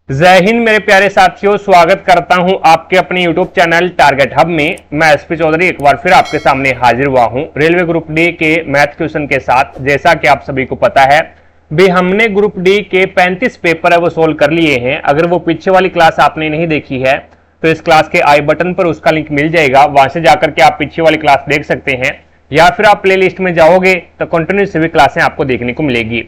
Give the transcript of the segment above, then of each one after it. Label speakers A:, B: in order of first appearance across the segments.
A: जय हिंद मेरे प्यारे साथियों, स्वागत करता हूं आपके अपने यूट्यूब चैनल टारगेट हब में। मैं एसपी चौधरी एक बार फिर आपके सामने हाजिर हुआ हूं रेलवे ग्रुप डी के मैथ क्वेश्चन के साथ। जैसा कि आप सभी को पता है भी हमने ग्रुप डी के 35 पेपर है वो सोल्व कर लिए हैं। अगर वो पीछे वाली क्लास आपने नहीं देखी है तो इस क्लास के आई बटन पर उसका लिंक मिल जाएगा, वहां से जाकर के आप पीछे वाली क्लास देख सकते हैं, या फिर आप प्ले लिस्ट में जाओगे तो कंटिन्यू सभी क्लासें आपको देखने को मिलेगी।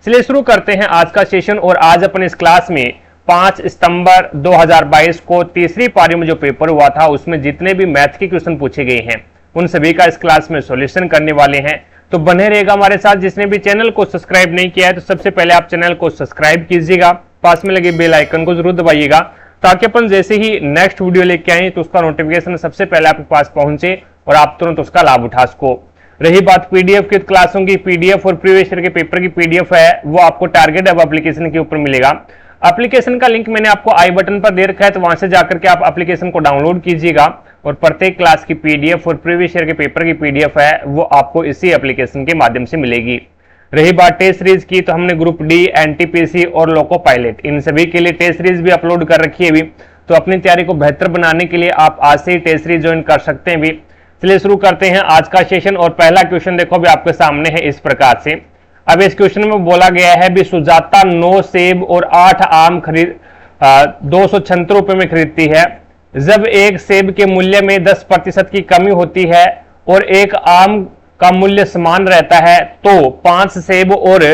A: चलिए शुरू करते हैं आज का सेशन। और आज अपन इस क्लास में 5 सितंबर 2022 को तीसरी पारी में जो पेपर हुआ था उसमें जितने भी मैथ के क्वेश्चन पूछे गए हैं उन सभी का इस क्लास में सॉल्यूशन करने वाले हैं। तो बने रहेगा हमारे साथ। जिसने भी चैनल को सब्सक्राइब नहीं किया है तो सबसे पहले आप चैनल को सब्सक्राइब कीजिएगा, पास में लगे बेल आइकन को जरूर दबाइएगा ताकि अपन जैसे ही नेक्स्ट वीडियो लेके आए तो उसका नोटिफिकेशन सबसे पहले आपके पास पहुंचे और आप तुरंत उसका लाभ उठा सको। रही बात पीडीएफ की क्लासों की, पीडीएफ और प्रीवियस ईयर के पेपर की पीडीएफ है वो आपको टारगेट हब एप्लीकेशन के ऊपर मिलेगा। एप्लीकेशन का लिंक मैंने आपको आई बटन पर दे रखा है, तो वहां से जाकर के आप एप्लीकेशन को डाउनलोड कीजिएगा और प्रत्येक क्लास की पीडीएफ और प्रीवियस ईयर के पेपर की पीडीएफ है वो आपको इसी एप्लीकेशन के माध्यम से मिलेगी। रही बात टेस्ट सीरीज की, तो हमने ग्रुप डी, एनटीपीसी और लोको पायलट इन सभी के लिए टेस्ट सीरीज भी अपलोड कर रखी है भी। तो अपनी तैयारी को बेहतर बनाने के लिए आप आज से ही टेस्ट सीरीज ज्वाइन कर सकते हैं भी। चलिए शुरू करते हैं आज का सेशन। और पहला क्वेश्चन देखो भी आपके सामने है इस प्रकार से। अब इस क्वेश्चन में बोला गया है भी सुजाता 9 सेब और 8 आम खरीद 276 रुपए में खरीदती है। जब एक सेब के मूल्य में 10% की कमी होती है और एक आम का मूल्य समान रहता है तो 5 सेब और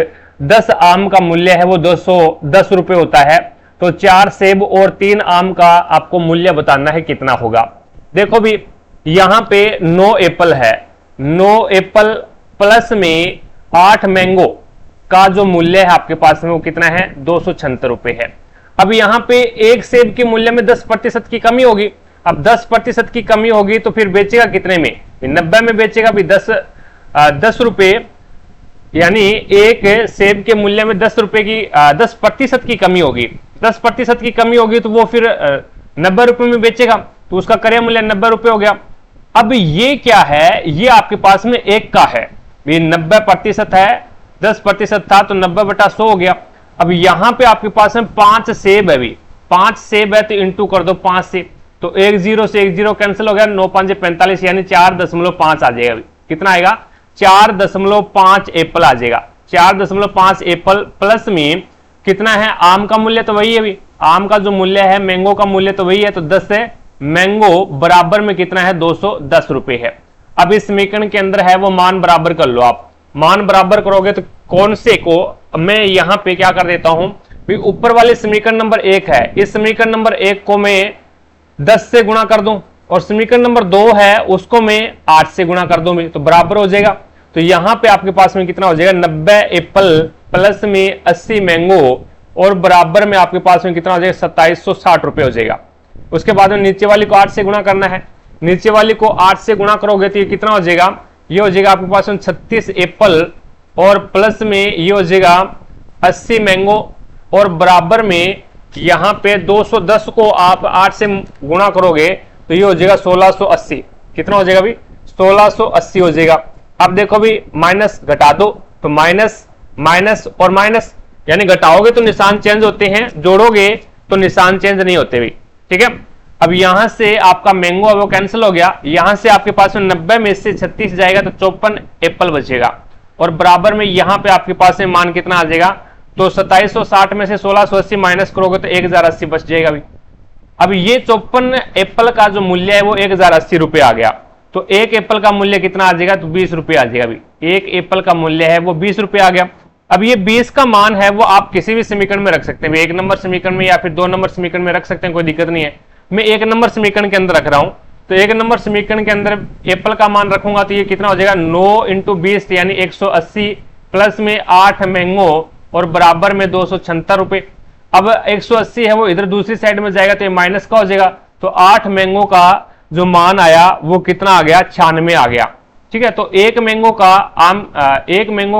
A: 10 आम का मूल्य है वो 210 रुपए होता है। तो 4 सेब और 3 आम का आपको मूल्य बताना है कितना होगा। देखो भी यहां पे 9 एप्पल है, 9 एप्पल प्लस में 8 मैंगो का जो मूल्य है आपके पास में वो कितना है 276 रुपए है। अब यहां पे एक सेब के मूल्य में 10% की कमी होगी। अब 10% की कमी होगी तो फिर बेचेगा कितने में? 90 में बेचेगा भी 10 रुपए, यानी एक सेब के मूल्य में 10 रुपए की 10% की कमी होगी। 10% की कमी होगी तो वो फिर 90 रुपए में बेचेगा, तो उसका क्रय मूल्य 90 रुपए हो गया। अब ये क्या है, ये आपके पास में एक का है, 90% है, 10% था तो 90/100 हो गया। अब यहां पे आपके पास में 5 सेब है भी, 5 सेब है तो इंटू कर दो 5 से, तो 1 0 से 1 0 कैंसिल हो गया, 9 5 45 यानी 4.5 आ जाएगा। कितना आएगा? 4.5 एप्पल आ जाएगा। 4.5 एप्पल प्लस में कितना है? आम का मूल्य तो वही है भी, आम का जो मूल्य है, मैंगो का मूल्य तो वही है, तो 10 से मैंगो बराबर में कितना है 210 रुपए है। अब इस समीकरण के अंदर है वो मान बराबर कर लो। आप मान बराबर करोगे तो कौन से को मैं यहां पे क्या कर देता हूं भी, ऊपर वाले समीकरण नंबर 1 है, इस समीकरण नंबर 1 को मैं 10 से गुणा कर दूं और समीकरण नंबर 2 है उसको मैं 8 से गुणा कर दूं तो बराबर हो जाएगा। तो यहां पे आपके पास में कितना हो जाएगा 90 एप्पल प्लस में 80 मैंगो और बराबर में आपके पास में कितना हो जाएगा 2760 रुपए हो जाएगा। उसके बाद में नीचे वाली को 8 से गुणा करना है, नीचे वाली को 8 से गुणा करोगे तो ये कितना हो जाएगा? ये हो जाएगा आपके पास में 36 एप्पल और प्लस में ये हो जाएगा 80 मैंगो और बराबर में यहां पे 210 को आप 8 से गुणा करोगे तो ये हो जाएगा 1680। कितना हो जाएगा भी? 1680 हो जाएगा। अब देखो भी माइनस घटा दो तो माइनस माइनस और माइनस, यानी घटाओगे तो निशान चेंज होते हैं, जोड़ोगे तो निशान चेंज नहीं होते भी। ठीक है। अब यहां से आपका मैंगो वो कैंसिल हो गया, यहां से आपके पास में 90 में से 36 जाएगा तो 54 एप्पल बचेगा और बराबर में यहां पे आपके पास में मान कितना आ जाएगा? तो 2760 में से 1680 माइनस करोगे तो 1080 बच जाएगा भी। अब ये 54 एप्पल का जो मूल्य है वो 1080 रुपए आ गया, तो एक एप्पल का मूल्य कितना आ जाएगा? तो 20 रुपए आ जाएगा भी। एक एप्पल का मूल्य है वो 20 रुपए आ गया। अब ये 20 का मान है वो आप किसी भी समीकरण में रख सकते हैं, 1 नंबर समीकरण में या फिर 2 नंबर समीकरण में रख सकते हैं, कोई दिक्कत नहीं है। मैं 1 नंबर समीकरण के अंदर रख रहा हूं, तो 1 नंबर समीकरण के अंदर एप्पल का मान रखूंगा तो ये कितना हो जाएगा 9 × 20 यानी 180 प्लस में 8 मैंगो और बराबर में 276 रुपए। अब 180 है वो इधर दूसरी साइड में जाएगा तो ये माइनस का हो जाएगा, तो 8 मैंगो का जो मान आया वो कितना आ गया? 96 आ गया। ठीक है। तो एक मैंगो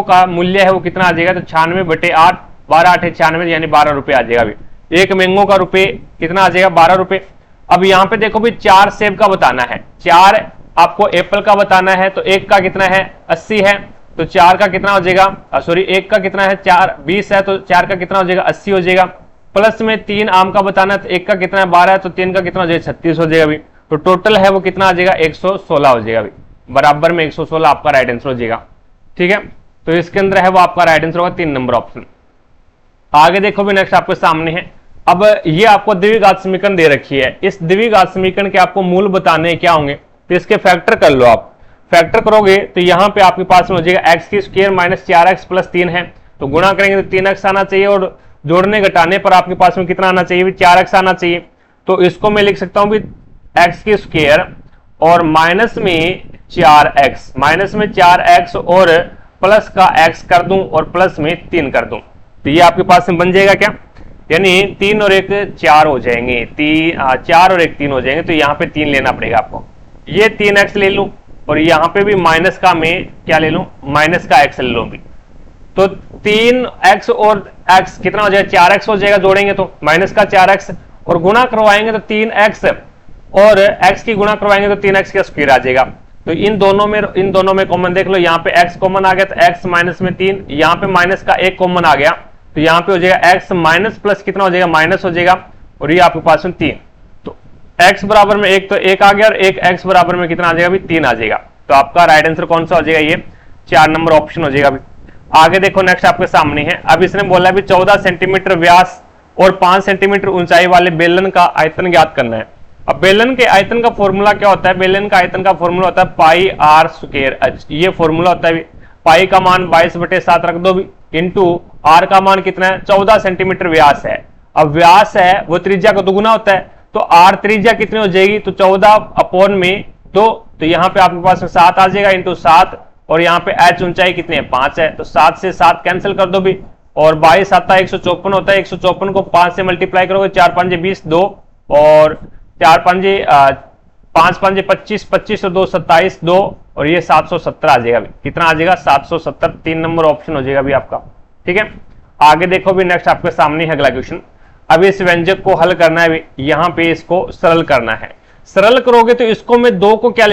A: का मूल्य है वो कितना आ जाएगा? तो 96/8, 12 8 96 यानी 12 रुपए आ जाएगा भी। एक मैंगो का रुपए कितना आ जाएगा? 12 रुपए। अब यहां पे देखो भी 4 सेब का बताना है, 4 आपको एप्पल का बताना है, तो एक का कितना है? 80 है, तो 4 का कितना हो जाएगा? सॉरी, एक का कितना है? 4 20 है, तो 4 का कितना हो जाएगा? 80 हो जाएगा। प्लस में 3 आम का बताना है, तो 1 का कितना है 12 है, तो 3 का कितना हो जाएगा 36 हो जाएगा अभी। तो टोटल है वो कितना आ जाएगा 116 हो जाएगा अभी, बराबर में 116 आपका राइट आंसर हो जाएगा। ठीक है, तो इसके अंदर है वो आपका राइट आंसर होगा 3 नंबर ऑप्शन। आगे देखो भी नेक्स्ट आपके सामने है। अब ये आपको द्विघात समीकरण दे रखी है, इस द्विघात समीकरण के आपको मूल बताने क्या होंगे, तो इसके फैक्टर कर लो आप। फैक्टर करोगे तो यहां पे आपके पास में हो जाएगा एक्स की स्क्वायर माइनस 4x प्लस 3 है, तो गुणा करेंगे तो 3x आना चाहिए, और जोड़ने घटाने पर आपके पास में कितना आना चाहिए 4x आना चाहिए। तो इसको मैं लिख सकता हूं भी एक्स की स्क्वायर और माइनस में 4x, माइनस में 4x और प्लस का x कर दूं और प्लस में 3 कर दूं, तो ये आपके पास में बन जाएगा क्या, यानी 3 और 1 4 हो जाएंगे, 4 और 1 3 हो जाएंगे, तो यहाँ पे 3 लेना पड़ेगा आपको। ये 3x ले लूं और यहाँ पे भी माइनस का मैं क्या ले लूं, माइनस का x ले लूं भी, तो 3x और x कितना हो जाएगा 4x हो जाएगा, जोड़ेंगे तो माइनस का 4x और गुणा करवाएंगे तो 3x और x की गुणा करवाएंगे तो 3x का स्क्वायर आ जाएगा। तो इन दोनों में कॉमन देख लो, यहाँ पे x कॉमन आ गया तो x माइनस में 3, यहाँ पे माइनस का 1 कॉमन आ गया तो यहाँ पे हो जाएगा x माइनस प्लस कितना हो जाएगा माइनस हो जाएगा, और ये आपके पास में 3, तो x बराबर में 1 तो 1 आ गया और एक x बराबर में कितना आ जाएगा 3 आ जाएगा। तो आपका राइट आंसर कौन सा हो जाएगा, ये 4 नंबर ऑप्शन हो जाएगा। आगे देखो नेक्स्ट आपके सामने है। अब इसने बोला भी 14 सेंटीमीटर व्यास और 5 सेंटीमीटर ऊंचाई वाले बेलन का आयतन ज्ञात करना है। अब बेलन के आयतन का फॉर्मूला क्या होता है, बेलन का आयतन का फॉर्मूला होता है पाई आर स्क्वायर एच, ये फॉर्मूला होता है। पाई का मान 22/7 रख दो भी, इंटू आर का मान कितना है 14 सेंटीमीटर व्यास है। अब व्यास है वो त्रिज्या का दुगुना होता है, तो आर त्रिज्या कितनी हो जाएगी, तो 14/2, तो यहाँ पे आपके पास 7 आ जाएगा इंटू 7, और यहाँ पे एच ऊंचाई कितनी है 5 है, तो 7 से 7 कैंसिल कर दो भी, और 22 आता है 154 होता है, 154 को 5 से मल्टीप्लाई करोगे 4 5 20 2 और 4 5 5 5 25 25 और 2 27 2 और ये 770 आ जाएगा। कितना आ जाएगा 770, 3 नंबर ऑप्शन हो जाएगा अभी आपका। ठीक है, आगे देखो भी नेक्स्ट आपके सामने है अगला क्वेश्चन। अब इस व्यंजक को हल करना है, यहाँ पे इसको सरल करना है। सरल करोगे तो इसको मैं 2 को क्या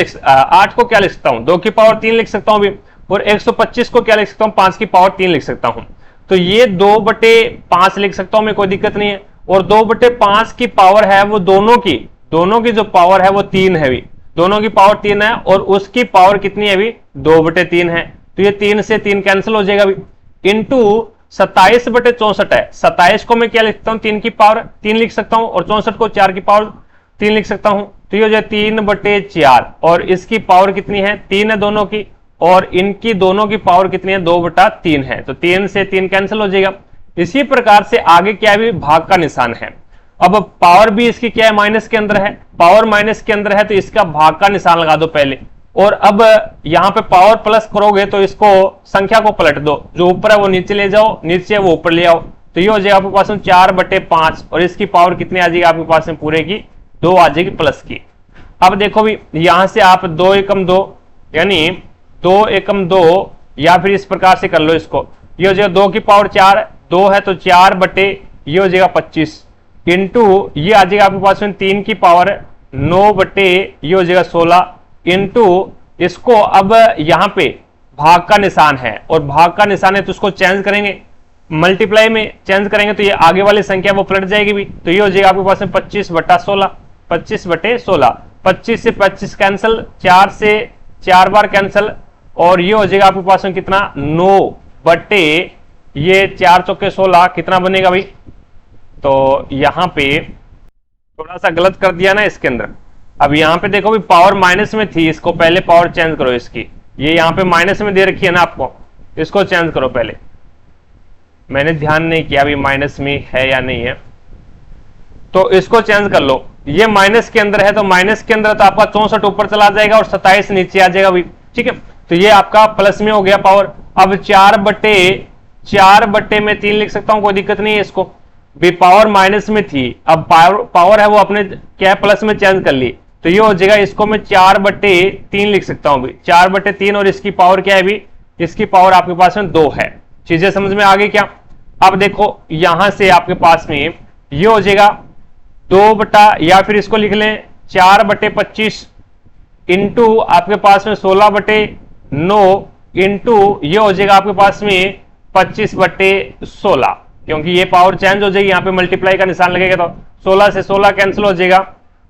A: 8 को क्या लिख सकता हूँ 2 की पावर 3 लिख सकता हूँ भी, और 125 को क्या लिख सकता हूँ 5 की पावर 3 लिख सकता हूँ। तो ये 2/5 लिख सकता हूँ मैं, कोई दिक्कत नहीं है, और 2/5 की पावर है वो दोनों की जो पावर है वो 3 है भी, दोनों की पावर 3 है, और उसकी पावर कितनी है भी 2/3 है, तो ये 3 से 3 कैंसिल हो जाएगा भी, इंटू 27/64 है। 27 को मैं क्या लिख सकता हूँ 3 की पावर 3 लिख सकता हूँ, और 64 को 4 की पावर 3 लिख सकता हूँ, तो ये हो जाए 3/4, और इसकी पावर कितनी है 3 है दोनों की, और इनकी दोनों की पावर कितनी है 2/3 है, तो 3 से 3 कैंसिल हो जाएगा। इसी प्रकार से आगे क्या भी भाग का निशान है। अब पावर भी इसकी क्या है माइनस के अंदर है, पावर माइनस के अंदर है, तो इसका भाग का निशान लगा दो पहले, और अब यहां पे पावर प्लस करोगे तो इसको संख्या को पलट दो, जो ऊपर है वो नीचे ले जाओ, नीचे वो ऊपर ले आओ, तो ये हो जाएगा आपके पास में 4/5, और इसकी पावर कितनी आ जाएगी आपके पास में पूरे की 2 आ जाएगी प्लस की। अब देखो भी यहां से आप 2 एकम 2 यानी 2 एकम 2, या फिर इस प्रकार से कर लो इसको, ये हो जाएगा 2 की पावर 4, 2 है तो 4/, ये हो जाएगा 25, इंटू ये आ जाएगा आपके पास में 3 की पावर 9/, ये हो जाएगा 16, इंटू इसको अब यहां पे भाग का निशान है, और भाग का निशान है तो उसको चेंज करेंगे, मल्टीप्लाई में चेंज करेंगे तो ये आगे वाली संख्या वो पलट जाएगी भी, तो ये हो जाएगा आपके पास में 25/16, 25/16, 25 से 25 कैंसिल, 4 से 4 बार कैंसिल, और ये हो जाएगा आपके पास में कितना 9/, ये 4 चौके 16 कितना बनेगा भाई, तो यहां पे थोड़ा सा गलत कर दिया ना इसके अंदर। अब यहां पे देखो भी पावर माइनस में थी, इसको पहले पावर चेंज करो इसकी, ये यहां पे माइनस में दे रखी है ना आपको, इसको चेंज करो पहले, मैंने ध्यान नहीं किया अभी माइनस में है या नहीं है, तो इसको चेंज कर लो। ये माइनस के अंदर है तो माइनस के अंदर तो आपका 64 ऊपर चला जाएगा और 27 नीचे आ जाएगा भी, ठीक है, तो ये आपका प्लस में हो गया पावर। अब 4/4 में 3 लिख सकता हूं, कोई दिक्कत नहीं है इसको भी, पावर माइनस में थी, अब पावर है वो अपने क्या प्लस में चेंज कर ली, तो ये हो जाएगा, इसको मैं 4/3 लिख सकता हूं भी, 4/3, और इसकी पावर क्या है भी, इसकी पावर आपके पास में 2 है। चीजें समझ में आ गई क्या। अब देखो यहां से आपके पास में ये हो जाएगा 2 या फिर इसको लिख लें 4/25 इंटू आपके पास में 16/9 इंटू ये हो जाएगा आपके पास में 25/16, क्योंकि ये पावर चेंज हो जाएगी, यहाँ पे मल्टीप्लाई का निशान लगेगा तो 16 से 16 कैंसिल हो जाएगा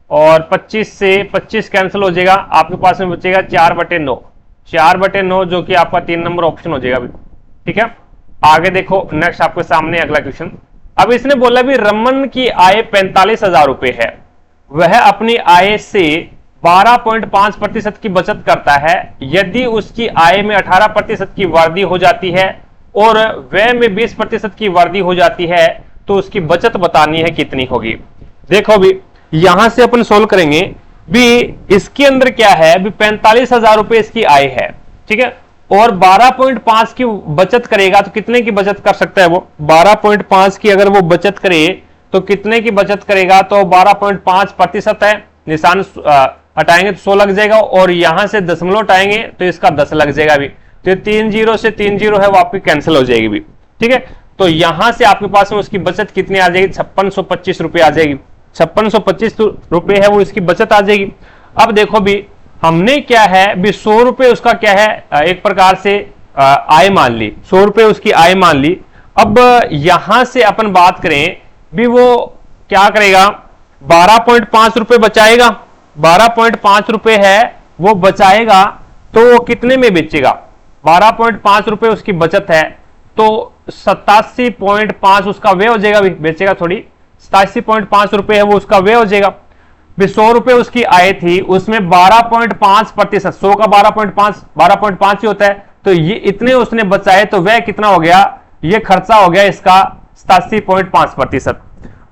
A: और 25 से 25 कैंसिल हो जाएगा। आपके पास में बचेगा 4/9, 4/9 जो कि आपका 3 नंबर ऑप्शन हो जाएगा अभी। ठीक है, आगे देखो नेक्स्ट आपके सामने अगला क्वेश्चन। अब इसने बोला भी रमन की आय 45,000 रुपए है, वह अपनी आय से 12.5% की बचत करता है। यदि उसकी आय में 18% की वृद्धि हो जाती है और व्यय में 20% की वृद्धि हो जाती है तो उसकी बचत बतानी है कितनी होगी। देखो भी यहां से अपन सोल्व करेंगे भी, इसके अंदर क्या है भी 45,000 रुपए इसकी आय है, ठीक है, और 12.5 की बचत करेगा तो कितने की बचत कर सकता है वो, 12.5 की अगर वो बचत करे तो कितने की बचत करेगा, तो 12.5% है, निशान हटाएंगे तो 100 लग जाएगा और यहां से दशमलव हटाएंगे तो इसका 10 लग जाएगा भी, तो 3 0 से 3 0 है वो आपकी कैंसिल हो जाएगी भी। ठीक है, तो यहां से आपके पास में उसकी बचत कितनी आ जाएगी, 5625 रुपए आ जाएगी, 5625 रुपए है वो इसकी बचत आ जाएगी। अब देखो भी हमने क्या है भी 100 रुपए उसका क्या है, एक प्रकार से आय मान ली, 100 रुपए उसकी आय मान ली। अब यहां से अपन बात करें भी वो क्या करेगा, 12.5 रुपए बचाएगा, 12.5 रुपए है वो बचाएगा तो वो कितने में बेचेगा, 12.5 रुपए उसकी बचत है तो 87.5 उसका व्यय हो जाएगा, बेचेगा थोड़ी, 87.5 रुपए है वो उसका व्यय हो जाएगा। 100 रुपए उसकी आय थी, उसमें 12.5%, 100 का 12.5 ही होता है, तो ये इतने उसने बचाए तो व्यय कितना हो गया, ये खर्चा हो गया इसका 87.5%।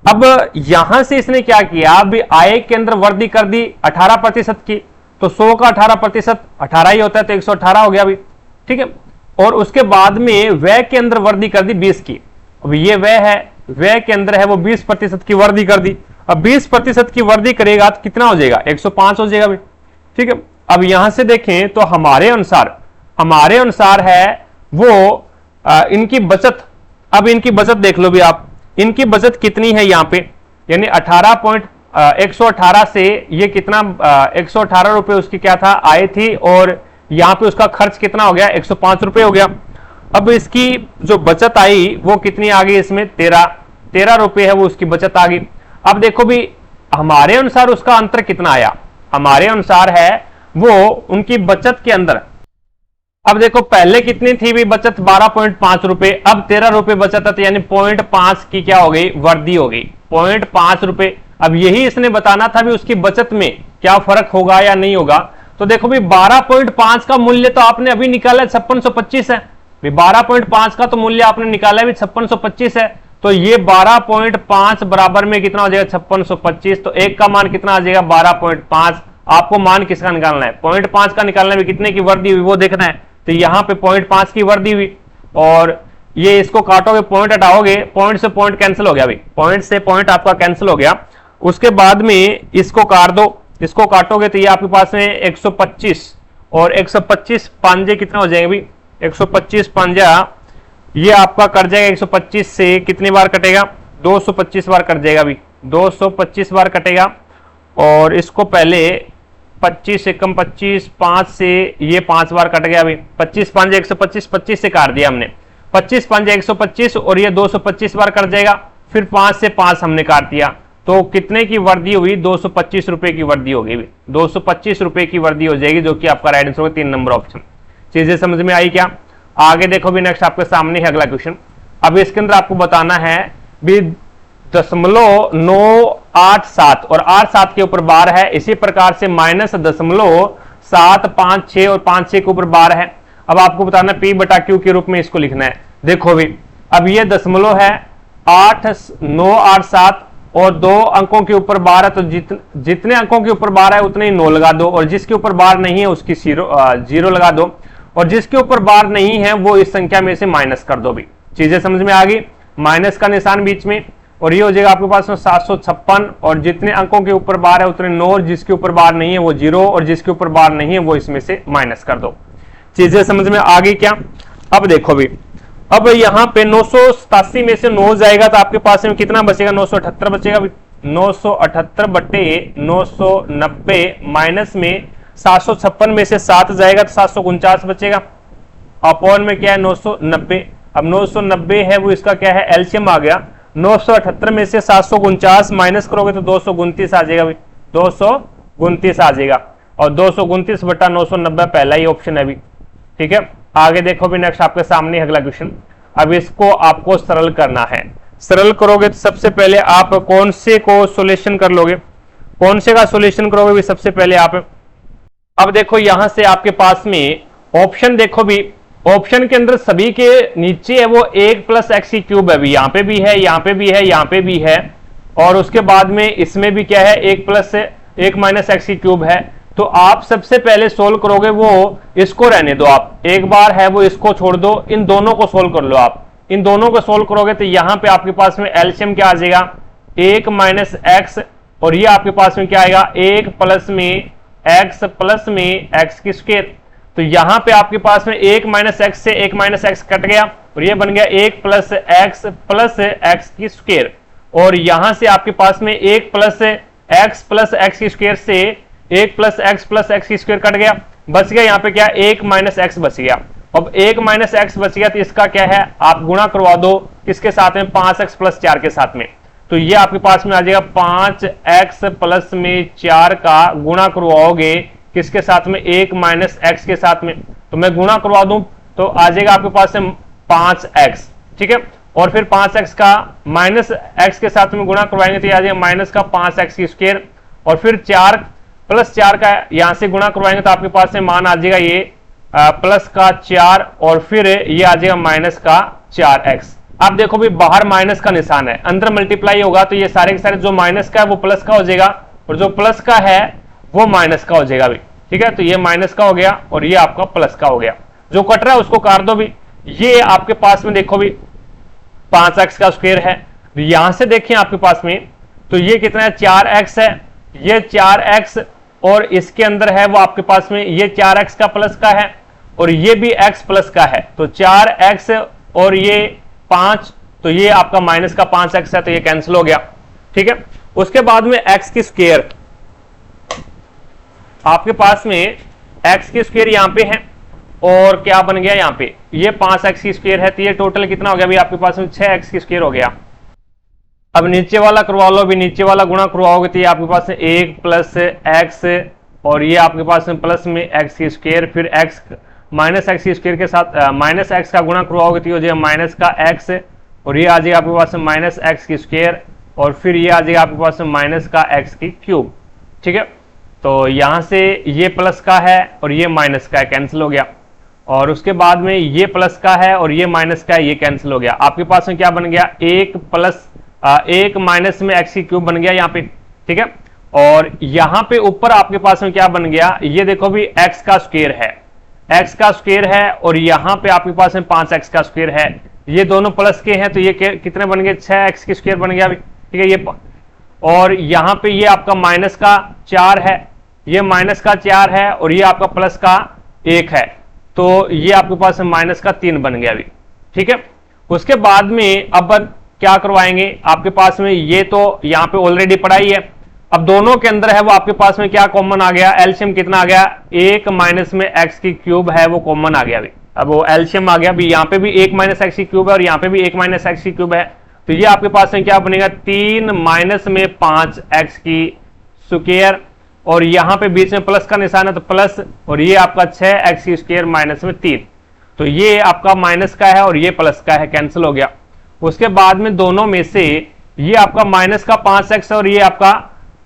A: अब यहां से इसने क्या किया, अभी आय के अंदर वृद्धि कर दी 18% की, तो 100 का 18% 18 ही होता है तो 118 हो गया अभी। ठीक है, और उसके बाद में व्यय के अंदर वृद्धि कर दी 20 की, अब ये व्यय है, व्यय के अंदर है वो 20% की वृद्धि कर दी। अब 20% की वृद्धि करेगा तो कितना हो जाएगा, 105 हो जाएगा अभी। ठीक है, अब यहां से देखें तो हमारे अनुसार है वो इनकी बचत, अब इनकी बचत देख लो भी आप, इनकी बचत कितनी है यहाँ पे, यानी 118 से ये कितना 118 रुपए उसकी क्या था आय थी, और यहाँ पे उसका खर्च कितना हो गया, 105 रुपए हो गया। अब इसकी जो बचत आई वो कितनी आ गई, इसमें 13 रुपए है वो उसकी बचत आ गई। अब देखो भी हमारे अनुसार उसका अंतर कितना आया, हमारे अनुसार है वो उनकी बचत के अंदर, अब देखो पहले कितनी थी भी बचत 12.5 रुपए, अब 13 रुपए बचत है, तो यानी 0.5 की क्या हो गई, वृद्धि हो गई, 0.5 रुपए। अब यही इसने बताना था भी उसकी बचत में क्या फर्क होगा या नहीं होगा। तो देखो भी 12.5 का मूल्य तो आपने अभी निकाला 5625 है, 12.5 का तो मूल्य आपने निकाला भी 5625 है, तो ये 12.5 बराबर में कितना हो जाएगा 5625, तो एक का मान कितना आ जाएगा 12.5। आपको मान किसका निकालना है, 0.5 का निकालना है, कितने की वृद्धि हुई वो देखना है, तो यहां पे 0.5 की वृद्धि हुई, और ये इसको काटोगे, पॉइंट हटाओगे, पॉइंट से पॉइंट कैंसिल हो गया भाई, पॉइंट से पॉइंट आपका कैंसिल हो गया। उसके बाद में इसको काट दो, इसको काटोगे तो ये आपके पास में 125 और 125 पांजे कितना हो जाएगा भाई, 125 पांजा ये आपका कट जाएगा, 125 से कितनी बार कटेगा, 225 बार कट जाएगा भाई, 225 बार कटेगा। और इसको पहले 25 एकम 25, 5 से ये 5 बार कट गया अभी, 25 पांजे 125, 25 से काट दिया हमने, 25 पांजे 125 और ये 225 बार कट जाएगा, फिर 5 से 5 हमने काट दिया, तो कितने की वृद्धि हुई, 225 रुपए की वृद्धि हो गई, 225 रुपए की वृद्धि हो जाएगी, जो कि आपका राइट आंसर होगा 3 नंबर ऑप्शन। चीजें समझ में आई क्या? आगे देखो भी नेक्स्ट आपके सामने है अगला क्वेश्चन। अब इसके अंदर आपको बताना है भी 0.987 और 87 के ऊपर बार है, इसी प्रकार से -0.756 और 56 के ऊपर बार है। अब आपको बताना P बटा Q के रूप में इसको लिखना है। देखो भी अब ये दशमलव है, 8987 और 2 अंकों के ऊपर बार है, तो जितने अंकों के ऊपर बार है उतने ही 9 लगा दो, और जिसके ऊपर बार नहीं है उसकी 0 लगा दो, और जिसके ऊपर बार नहीं है वो इस संख्या में से माइनस कर दो भी। चीजें समझ में आ गई, माइनस का निशान बीच में, और ये हो जाएगा आपके पास में 756, और जितने अंकों के ऊपर बार है उतने 9, और जिसके ऊपर बार नहीं है वो 0, और जिसके ऊपर बार नहीं है वो इसमें से माइनस कर दो। चीजें समझ में आ गई क्या? अब देखो भी, अब यहाँ पे 987 में से 9 जाएगा तो आपके पास में कितना बचेगा, 978 बचेगा। 978 बटे 990 माइनस में 756 में से 7 जाएगा तो 749 बचेगा, अपॉन में क्या है 990, अब 990 है वो इसका क्या है, एलसीएम आ गया। 978 में से 749 माइनस करोगे तो 229 आ जाएगा भाई, 229 आ जाएगा। और 229 बटा 990 पहला ही ऑप्शन है अभी, ठीक है। आगे देखो भी नेक्स्ट आपके सामने अगला क्वेश्चन। अब इसको आपको सरल करना है। सरल करोगे तो सबसे पहले आप कौन से को सॉल्यूशन कर लोगे, कौन से का सॉल्यूशन करोगे भी सबसे पहले आप। अब देखो यहां से आपके पास में ऑप्शन देखो भी, ऑप्शन के अंदर सभी के नीचे है वो 1 प्लस एक्स की क्यूब है भी, यहां पे भी है, यहां पे भी है, यहां पे भी है, और उसके बाद में इसमें भी क्या है 1 माइनस एक्स की क्यूब है। तो आप सबसे पहले सोल्व करोगे वो इसको रहने दो, आप एक बार है वो इसको छोड़ दो, इन दोनों को सोल्व कर लो। आप इन दोनों को सोल्व करोगे तो यहां पे आपके पास में एलसीएम क्या आ जाएगा, 1 माइनस एक्स, और ये आपके पास में क्या आएगा 1 प्लस में एक्स की स्क्वायर। तो यहां पे आपके पास में 1 माइनस एक्स से 1 माइनस एक्स कट गया और ये बन गया 1 प्लस एक्स की स्क्वायर। और यहां से आपके पास में 1 प्लस एक्स की स्क्वायर से 1 प्लस एक्स की स्क्वायर कट गया, बच गया यहाँ पे क्या 1 माइनस एक्स बच गया। अब 1 माइनस एक्स बच गया तो इसका क्या है आप गुणा करवा दो किसके साथ में, 5x प्लस 4 के साथ में। तो ये आपके पास में आ जाएगा 5x प्लस में 4 का गुणा करवाओगे किसके साथ में, 1 माइनस एक्स के साथ में। तो मैं गुणा करवा दूं तो आ जाएगा आपके पास में 5x, ठीक है। और फिर 5x का माइनस एक्स के साथ में गुणा करवाएंगे तो ये आ जाएगा माइनस का 5x की स्क्वायर, और फिर 4 प्लस 4 का यहां से गुणा करवाएंगे तो आपके पास में मान आ जाएगा ये प्लस का 4, और फिर ये आ जाएगा माइनस का 4x। आप देखो भी बाहर माइनस का निशान है, अंदर मल्टीप्लाई होगा तो ये सारे के सारे जो माइनस का है वो प्लस का हो जाएगा, और जो प्लस का है वो माइनस का हो जाएगा भी, ठीक है। तो ये माइनस का हो गया और ये आपका प्लस का हो गया, जो कट रहा है उसको काट दो भी। ये आपके पास में देखो भी 5x का स्क्वायर है, यहां से देखिए आपके पास में तो ये कितना है 4x है, ये 4x, और इसके अंदर है वो आपके पास में ये 4x का प्लस का है और ये भी x प्लस का है। तो 4x और ये 5, तो ये आपका माइनस का 5x है, तो ये कैंसिल हो गया, ठीक है। उसके बाद में x की स्क्वायर, आपके पास में x की स्क्वायर यहां पे है और क्या बन गया यहाँ पे ये 5x की स्क्वायर है, तो ये टोटल कितना हो गया भाई आपके पास में 6x की स्क्वायर हो गया। अब नीचे वाला करवा लो, अभी नीचे वाला गुणा करवाओगे तो ये आपके पास में 1 प्लस एक्स, और ये आपके पास में प्लस में एक्स की स्क्वायर, फिर एक्स माइनस एक्स की स्क्वायर के साथ माइनस एक्स का गुणा करवाओगे तो ये हो जाएगा माइनस का एक्स, और ये आ जाएगा आपके पास में माइनस एक्स की स्क्वायर, और फिर ये आ जाएगा आपके पास में माइनस का एक्स की क्यूब, ठीक है। तो यहां से ये प्लस का है और ये माइनस का है, कैंसिल हो गया। और उसके बाद में ये प्लस का है और ये माइनस का है, ये कैंसिल हो गया। आपके पास में क्या बन गया 1 माइनस में एक्स की क्यूब बन गया यहाँ पे, ठीक है। और यहाँ पे ऊपर आपके पास में क्या बन गया, ये देखो भी एक्स का स्क्वायर है, एक्स का स्क्वायर है, और यहाँ पे आपके पास में 5x का स्क्वायर है, ये दोनों प्लस के हैं तो ये कितने बन गए 6x की स्क्वायर बन गया, ठीक है। ये और यहाँ पे ये आपका माइनस का 4 है, ये माइनस का 4 है, और ये आपका प्लस का 1 है, तो ये आपके पास माइनस का 3 बन गया अभी, ठीक है। उसके बाद में अब क्या करवाएंगे, आपके पास में ये तो यहाँ पे ऑलरेडी पढ़ा ही है। अब दोनों के अंदर है वो आपके पास में क्या कॉमन आ गया, एलसीएम कितना आ गया 1 माइनस में एक्स की क्यूब है वो कॉमन आ गया अभी। अब वो एलसीएम आ गया अभी, यहाँ पे भी 1 माइनस एक्स की क्यूब है और यहाँ पे भी 1 माइनस एक्स की क्यूब है, तो ये आपके पास में क्या बनेगा 3 माइनस में 5x की स्क्वायर, और यहां पे बीच में प्लस का निशान है तो प्लस, और ये आपका 6x की स्क्वायर माइनस में 3, तो ये आपका माइनस का है और ये प्लस का है, कैंसिल हो गया। उसके बाद में दोनों में से ये आपका माइनस का 5x और ये आपका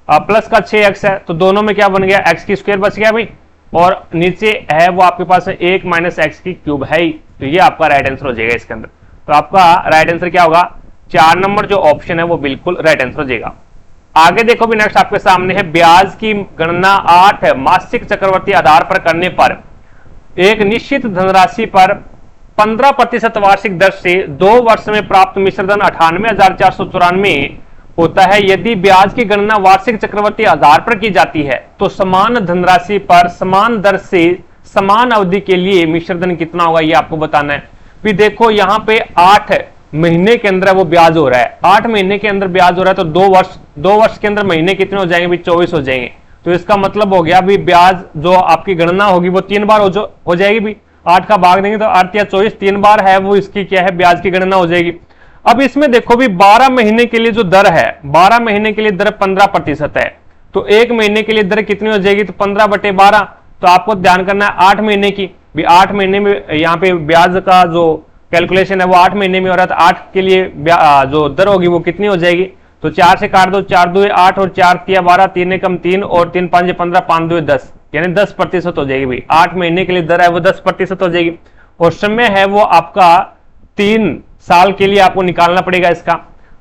A: प्लस का 6x है, तो दोनों में क्या बन गया x की स्क्वायर बच गया भाई, और नीचे है वो आपके पास 1 माइनस एक्स की क्यूब है ही, तो ये आपका राइट आंसर हो जाएगा इसके अंदर। तो आपका राइट आंसर क्या होगा 4 नंबर जो ऑप्शन है वो बिल्कुल राइट आंसर हो जाएगा। आगे देखो भी नेक्स्ट आपके सामने है, ब्याज की गणना 8 मासिक चक्रवर्ती आधार पर करने पर एक निश्चित धनराशि पर 15% वार्षिक दर से 2 वर्ष में प्राप्त मिश्रधन 98,494 होता है। यदि ब्याज की गणना वार्षिक चक्रवर्ती आधार पर की जाती है तो समान धनराशि पर समान दर से समान अवधि के लिए मिश्रधन कितना होगा ये आपको बताना है। फिर देखो यहाँ पे 8 महीने के अंदर वो ब्याज हो रहा है, 8 महीने के अंदर ब्याज हो रहा है, तो 2 वर्ष के अंदर महीने कितने हो जाएंगे भी 24 हो जाएंगे। तो इसका मतलब हो गया भी ब्याज जो आपकी गणना होगी वो 3 बार हो जाएगी भी, 8 का भाग देंगे तो 8 या 24, 3 बार है वो इसकी क्या है ब्याज की गणना हो जाएगी। अब इसमें देखो भी 12 महीने के लिए जो दर है, 12 महीने के लिए दर 15% है, तो 1 महीने के लिए दर कितनी हो जाएगी, तो 15/12। तो आपको ध्यान करना है 8 महीने की भी, 8 महीने में यहाँ पे ब्याज का जो कैलकुलेशन है वो 8 महीने में हो रहा है, तो 8 के लिए जो दर होगी वो कितनी हो जाएगी, तो 4 से काट दो, 4 2 8 और 4 3 12, 3 एकम 3 और 3 5 15, 5 2 10, यानी 10% हो जाएगी भाई। 8 महीने के लिए दर है वो 10% हो जाएगी, और समय है वो आपका 3 साल के लिए आपको निकालना पड़ेगा इसका।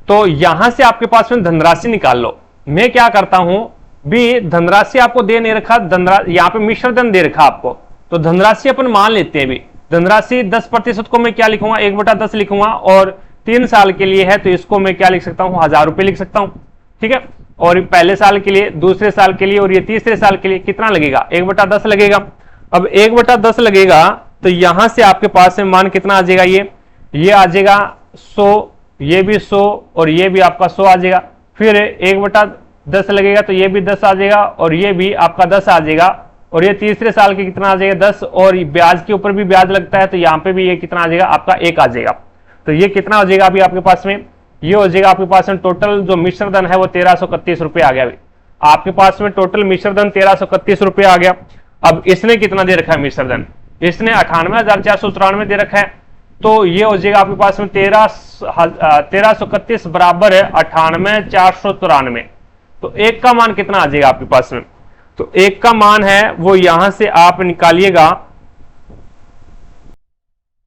A: तो यहां से आपके पास में धनराशि निकाल लो। मैं क्या करता हूं भी, धनराशि आपको दे नहीं रखा, यहां पे मिश्रधन दे रखा आपको, तो धनराशि अपन मान लेते हैं भी। धनराशि 10% को मैं क्या लिखूंगा, 1/10 लिखूंगा, और 3 साल के लिए है तो इसको मैं क्या लिख सकता हूं, 1000 रुपए लिख सकता हूं, ठीक है। और पहले साल के लिए, दूसरे साल के लिए और ये तीसरे साल के लिए कितना लगेगा, 1/10 लगेगा। अब 1/10 लगेगा तो यहां से आपके पास में मान कितना आ जाएगा, ये आ जाएगा 100, ये भी 100 और ये भी आपका 100 आ जाएगा। फिर 1/10 लगेगा तो ये भी 10 आ जाएगा और ये भी आपका 10 आ जाएगा, और ये तीसरे साल के कितना आ जाएगा 10, और ब्याज के ऊपर भी ब्याज लगता है तो यहाँ पे भी ये कितना आ जाएगा आपका 1 आ जाएगा। तो ये कितना हो जाएगा अभी आपके पास में, ये हो जाएगा आपके पास में टोटल जो मिश्रधन है वो 1331 रुपए आ गया। आपके पास में टोटल मिश्रधन 1331 रुपए आ गया। अब इसने कितना दे रखा है मिश्रधन, इसने 98,494 दे रखा है, तो ये हो जाएगा आपके पास में 1331 बराबर है 98,494। तो 1 का मान कितना आ जाएगा आपके पास में, तो 1 का मान है वो यहां से आप निकालिएगा।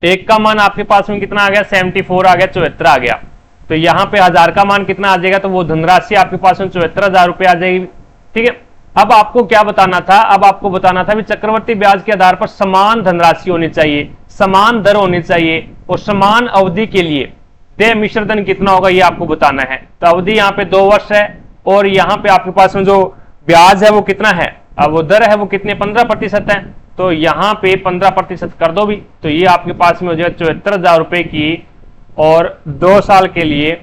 A: 1 का मान आपके पास में कितना आ गया, 74 आ गया, 74 आ गया। तो यहां पे 1000 का मान कितना आ जाएगा, तो वो धनराशि आपके पास में 74,000 रुपए आ जाएगी, ठीक है। अब आपको क्या बताना था, अब आपको बताना था भी चक्रवर्ती ब्याज के आधार पर समान धनराशि होनी चाहिए, समान दर होनी चाहिए, और समान अवधि के लिए देय मिश्रधन कितना होगा ये आपको बताना है। तो अवधि यहाँ पे 2 वर्ष है, और यहाँ पे आपके पास में जो ब्याज है वो कितना है, अब वो दर है वो कितने 15% है, तो यहाँ पे 15% कर दो भी, तो ये आपके पास में हो जाएगा 74,000 रुपए की, और 2 साल के लिए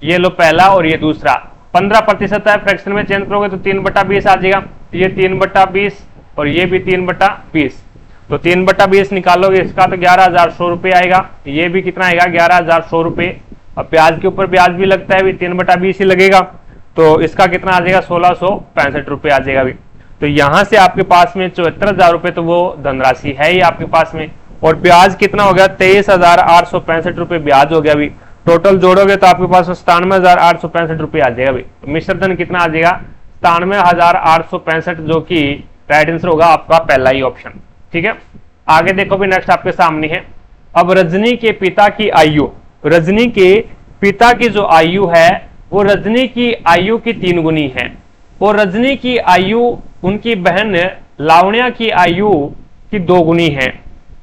A: ये लो पहला और ये दूसरा 15% है, फ्रैक्शन में चेंज करोगे तो 3/20 आ जाएगा, ये 3/20 और ये भी 3/20, तो 3/20 निकालोगे इसका तो 11,100 रुपए आएगा, ये भी कितना आएगा 11,100 रुपए। अब ब्याज के ऊपर ब्याज भी लगता है, 3/20 ही लगेगा, तो इसका कितना आ जाएगा 1665 रुपए आ जाएगा भी। तो यहां से आपके पास में 74,000 रुपए तो वो धनराशि है ही आपके पास में, और ब्याज कितना हो गया 23,865 रुपए ब्याज हो गया अभी। टोटल जोड़ोगे तो आपके पास 97,865 रुपए आ जाएगा अभी। तो मिश्रधन कितना आ जाएगा 97,865, जो कि राइट आंसर होगा आपका पहला ही ऑप्शन, ठीक है। आगे देखो भी नेक्स्ट आपके सामने है। अब रजनी के पिता की आयु, रजनी के पिता की जो आयु है वो रजनी की आयु की 3 गुनी है, और रजनी की आयु उनकी बहन लावण्या की आयु की 2 गुनी है।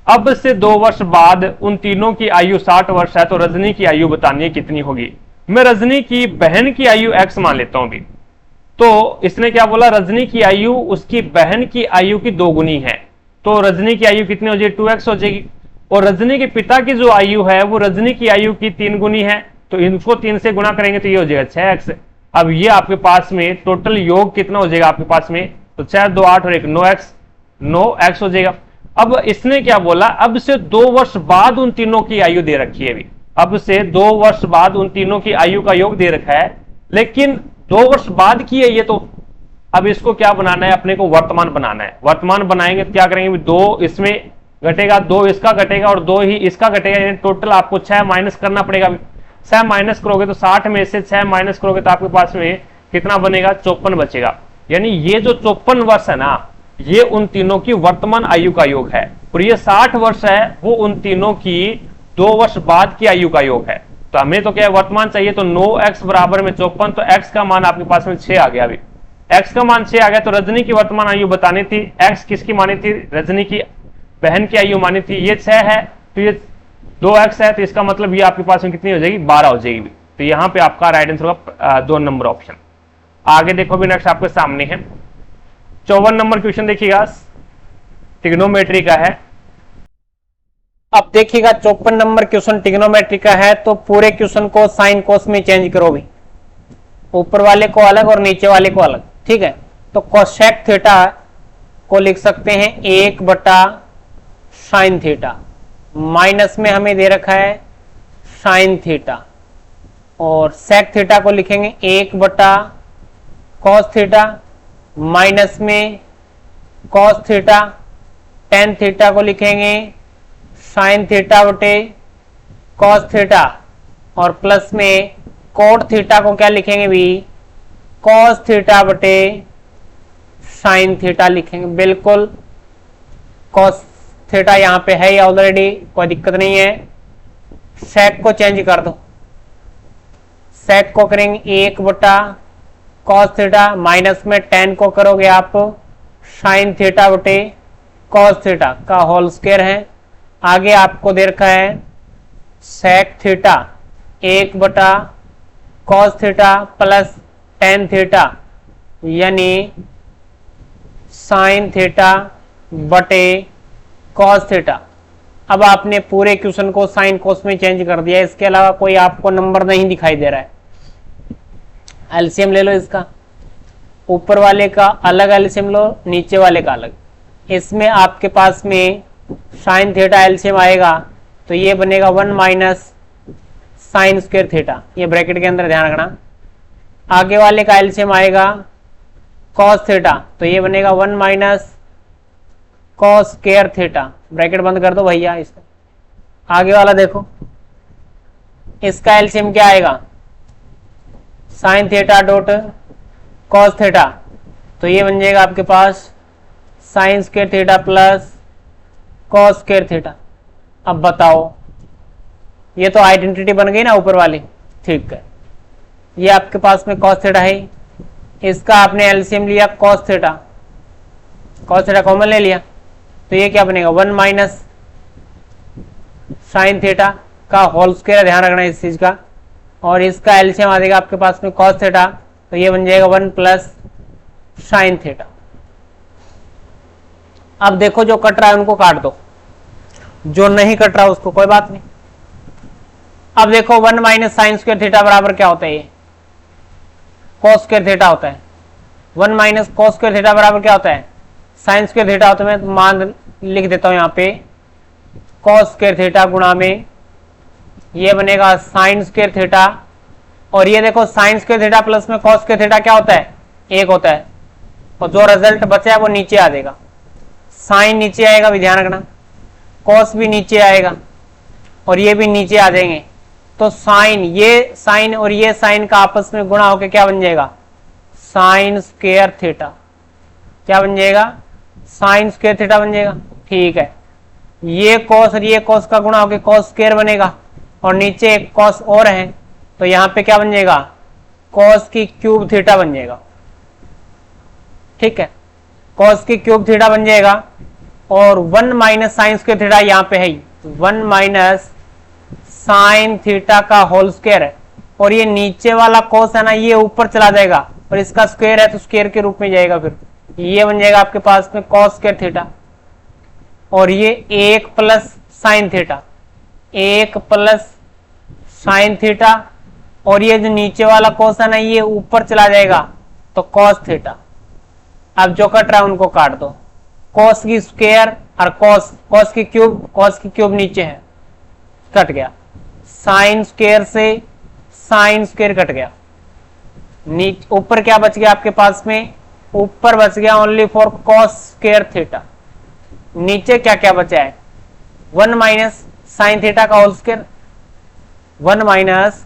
A: अब से 2 वर्ष बाद उन तीनों की आयु 60 वर्ष है, तो रजनी की आयु बतानी है कितनी होगी। मैं रजनी की बहन की आयु x मान लेता हूं अभी। तो इसने क्या बोला, रजनी की आयु उसकी बहन की आयु की 2 गुनी है, तो रजनी की आयु कितनी हो जाएगी 2x हो जाएगी। और रजनी के पिता की जो आयु है वो रजनी की आयु की 3 गुनी है, तो इनको 3 से गुणा करेंगे तो ये हो जाएगा 6x। अब ये आपके पास में टोटल योग कितना हो जाएगा आपके पास में, तो 6 2 8 और 1 9x हो जाएगा। अब इसने क्या बोला, अब से 2 वर्ष बाद उन तीनों की आयु दे रखी है अभी। अब से 2 वर्ष बाद उन तीनों की आयु का योग दे रखा है, लेकिन 2 वर्ष बाद की है ये, तो अब इसको क्या बनाना है, अपने को वर्तमान बनाना है। वर्तमान बनाएंगे तो क्या करेंगे, 2 इसमें घटेगा, 2 इसका घटेगा और 2 ही इसका घटेगा, यानी टोटल आपको 6 माइनस करना पड़ेगा। 6 माइनस करोगे तो 60 में से 6 माइनस करोगे तो आपके पास में कितना बनेगा 54 बचेगा। यानी ये जो 54 वर्ष है ना, ये उन तीनों की वर्तमान आयु का योग है, और ये 60 वर्ष है वो उन तीनों की 2 वर्ष बाद की आयु का योग है। तो हमें तो क्या है वर्तमान चाहिए, तो 9x बराबर में 54, तो x का मान आपके पास में 6 आ गया अभी। x का मान 6 आ गया, तो रजनी की वर्तमान आयु बतानी थी, x किसकी मानी थी, रजनी की बहन की आयु मानी थी, ये 6 है तो ये 2x है, तो इसका मतलब ये आपके पास में कितनी हो जाएगी 12 हो जाएगी। तो यहाँ पे आपका राइट आंसर होगा 2 नंबर ऑप्शन। आगे देखो भी नेक्स्ट आपके सामने है 54 नंबर क्वेश्चन देखिएगा, ट्रिग्नोमेट्री का है।
B: अब देखिएगा 54 नंबर क्वेश्चन ट्रिग्नोमेट्री का है, तो पूरे क्वेश्चन को साइन कोस में चेंज करो भी, ऊपर वाले को अलग और नीचे वाले को अलग, ठीक है। तो कोसेक थीटा को लिख सकते हैं 1/√2 साइन थीटा, माइनस में हमें दे रखा है साइन थीटा, और सेक थीटा को लिखेंगे 1 कॉस थीटा, माइनस में कॉस थीटा, टेन थीटा को लिखेंगे साइन थीटा बटे कॉस थीटा, और प्लस में कोट थीटा को क्या लिखेंगे भी, कॉस थीटा बटे साइन थीटा लिखेंगे। बिल्कुल कॉस थीटा यहां पे है ऑलरेडी, कोई दिक्कत नहीं है। सेक को चेंज कर दो, सेक को करेंगे 1 कॉस थीटा, माइनस में टेन को करोगे आप साइन थीटा बटे कॉस थीटा का होल स्क्वायर है। आगे आपको दे रखा है sec theta 1 cos theta plus tan theta, यानी साइन थीटा बटे कॉस थीटा। अब आपने पूरे क्वेश्चन को साइन कोस में चेंज कर दिया, इसके अलावा कोई आपको नंबर नहीं दिखाई दे रहा है। एलसीएम ले लो इसका, ऊपर वाले का अलग एलसीएम लो, नीचे वाले का अलग। इसमें आपके पास में साइन थीटा एलसीएम आएगा तो ये बनेगा 1 माइनस साइन स्क्वायर थीटा, ये ब्रैकेट के अंदर ध्यान रखना। आगे वाले का एलसीएम आएगा कॉस थीटा, तो ये बनेगा 1 minus cos square theta, bracket बंद कर दो भैया इसका। आगे वाला देखो, इसका एलसीएम क्या आएगा, sine theta dot cos theta, तो ये बन जाएगा आपके पास sine square theta plus cos square theta. अब बताओ, ये तो आइडेंटिटी बन गई ना ऊपर वाली, ठीक है। ये आपके पास में कॉस थीटा है, इसका आपने एलसीएम लिया cos theta, cos theta common ले लिया, तो ये क्या बनेगा 1 माइनस साइन थीटा का होल स्क्वायर, ध्यान रखना इस चीज का। और इसका एलसीएम आ जाएगा आपके पास में कॉस थीटा, तो ये बन जाएगा 1 प्लस साइन थीटा। अब देखो जो कट रहा है उनको काट दो, जो नहीं कट रहा उसको कोई बात नहीं। अब देखो 1 माइनस साइन स्क्वायर थीटा बराबर क्या होता है, ये कॉस स्क्वायर थीटा होता है। 1 माइनस कॉस स्क्वायर थीटा बराबर क्या होता है, साइन स्क्वायर थीटा होता है। मैं मान लिख देता हूं यहाँ पे कॉस स्क्वायर थीटा गुणा में ये बनेगा साइन स्क्वायर थीटा, और ये देखो साइन स्क्वायर थीटा प्लस में कॉस स्क्वायर थीटा क्या होता है, 1 होता है, और जो रिजल्ट बचा है वो नीचे आ जाएगा। साइन नीचे आएगा भी ध्यान रखना, कॉस भी नीचे आएगा, और ये भी नीचे आ जाएंगे। तो साइन, ये साइन और ये साइन का आपस में गुणा होकर क्या बन जाएगा, साइन स्क्वायर थीटा। क्या बन जाएगा, साइन स्क्वायर थीटा बन जाएगा, ठीक है। ये कॉस और ये कॉस का गुणा होकर कॉस स्क्वायर बनेगा, और नीचे एक कॉस और है, तो यहां पे क्या बन जाएगा, कॉस की क्यूब थीटा बन जाएगा, ठीक है। कॉस की क्यूब थीटा बन जाएगा, और 1 माइनस साइन स्क्वायर थीटा यहाँ पे है 1 माइनस साइन थीटा का होल स्क्वायर है, और ये नीचे वाला कॉस है ना, ये ऊपर चला जाएगा, और इसका स्क्वायर है तो स्क्वायर के रूप में जाएगा, फिर ये बन जाएगा आपके पास में कॉस स्क्वायर थीटा, और ये 1 plus sine theta, 1 plus sign theta, और ये जो नीचे वाला कॉस है ना, ये ऊपर चला जाएगा तो कॉस थीटा। अब जो कट रहा है उनको काट दो, कॉस की स्क्वायर और कॉस की क्यूब नीचे है, कट गया। साइन स्क्वायर से साइन स्क्वायर कट गया, नीचे ऊपर क्या बच गया आपके पास में, ऊपर बच गया only for cos square theta. नीचे क्या क्या बचा है, 1 माइनस साइन थीटा का whole square, 1 minus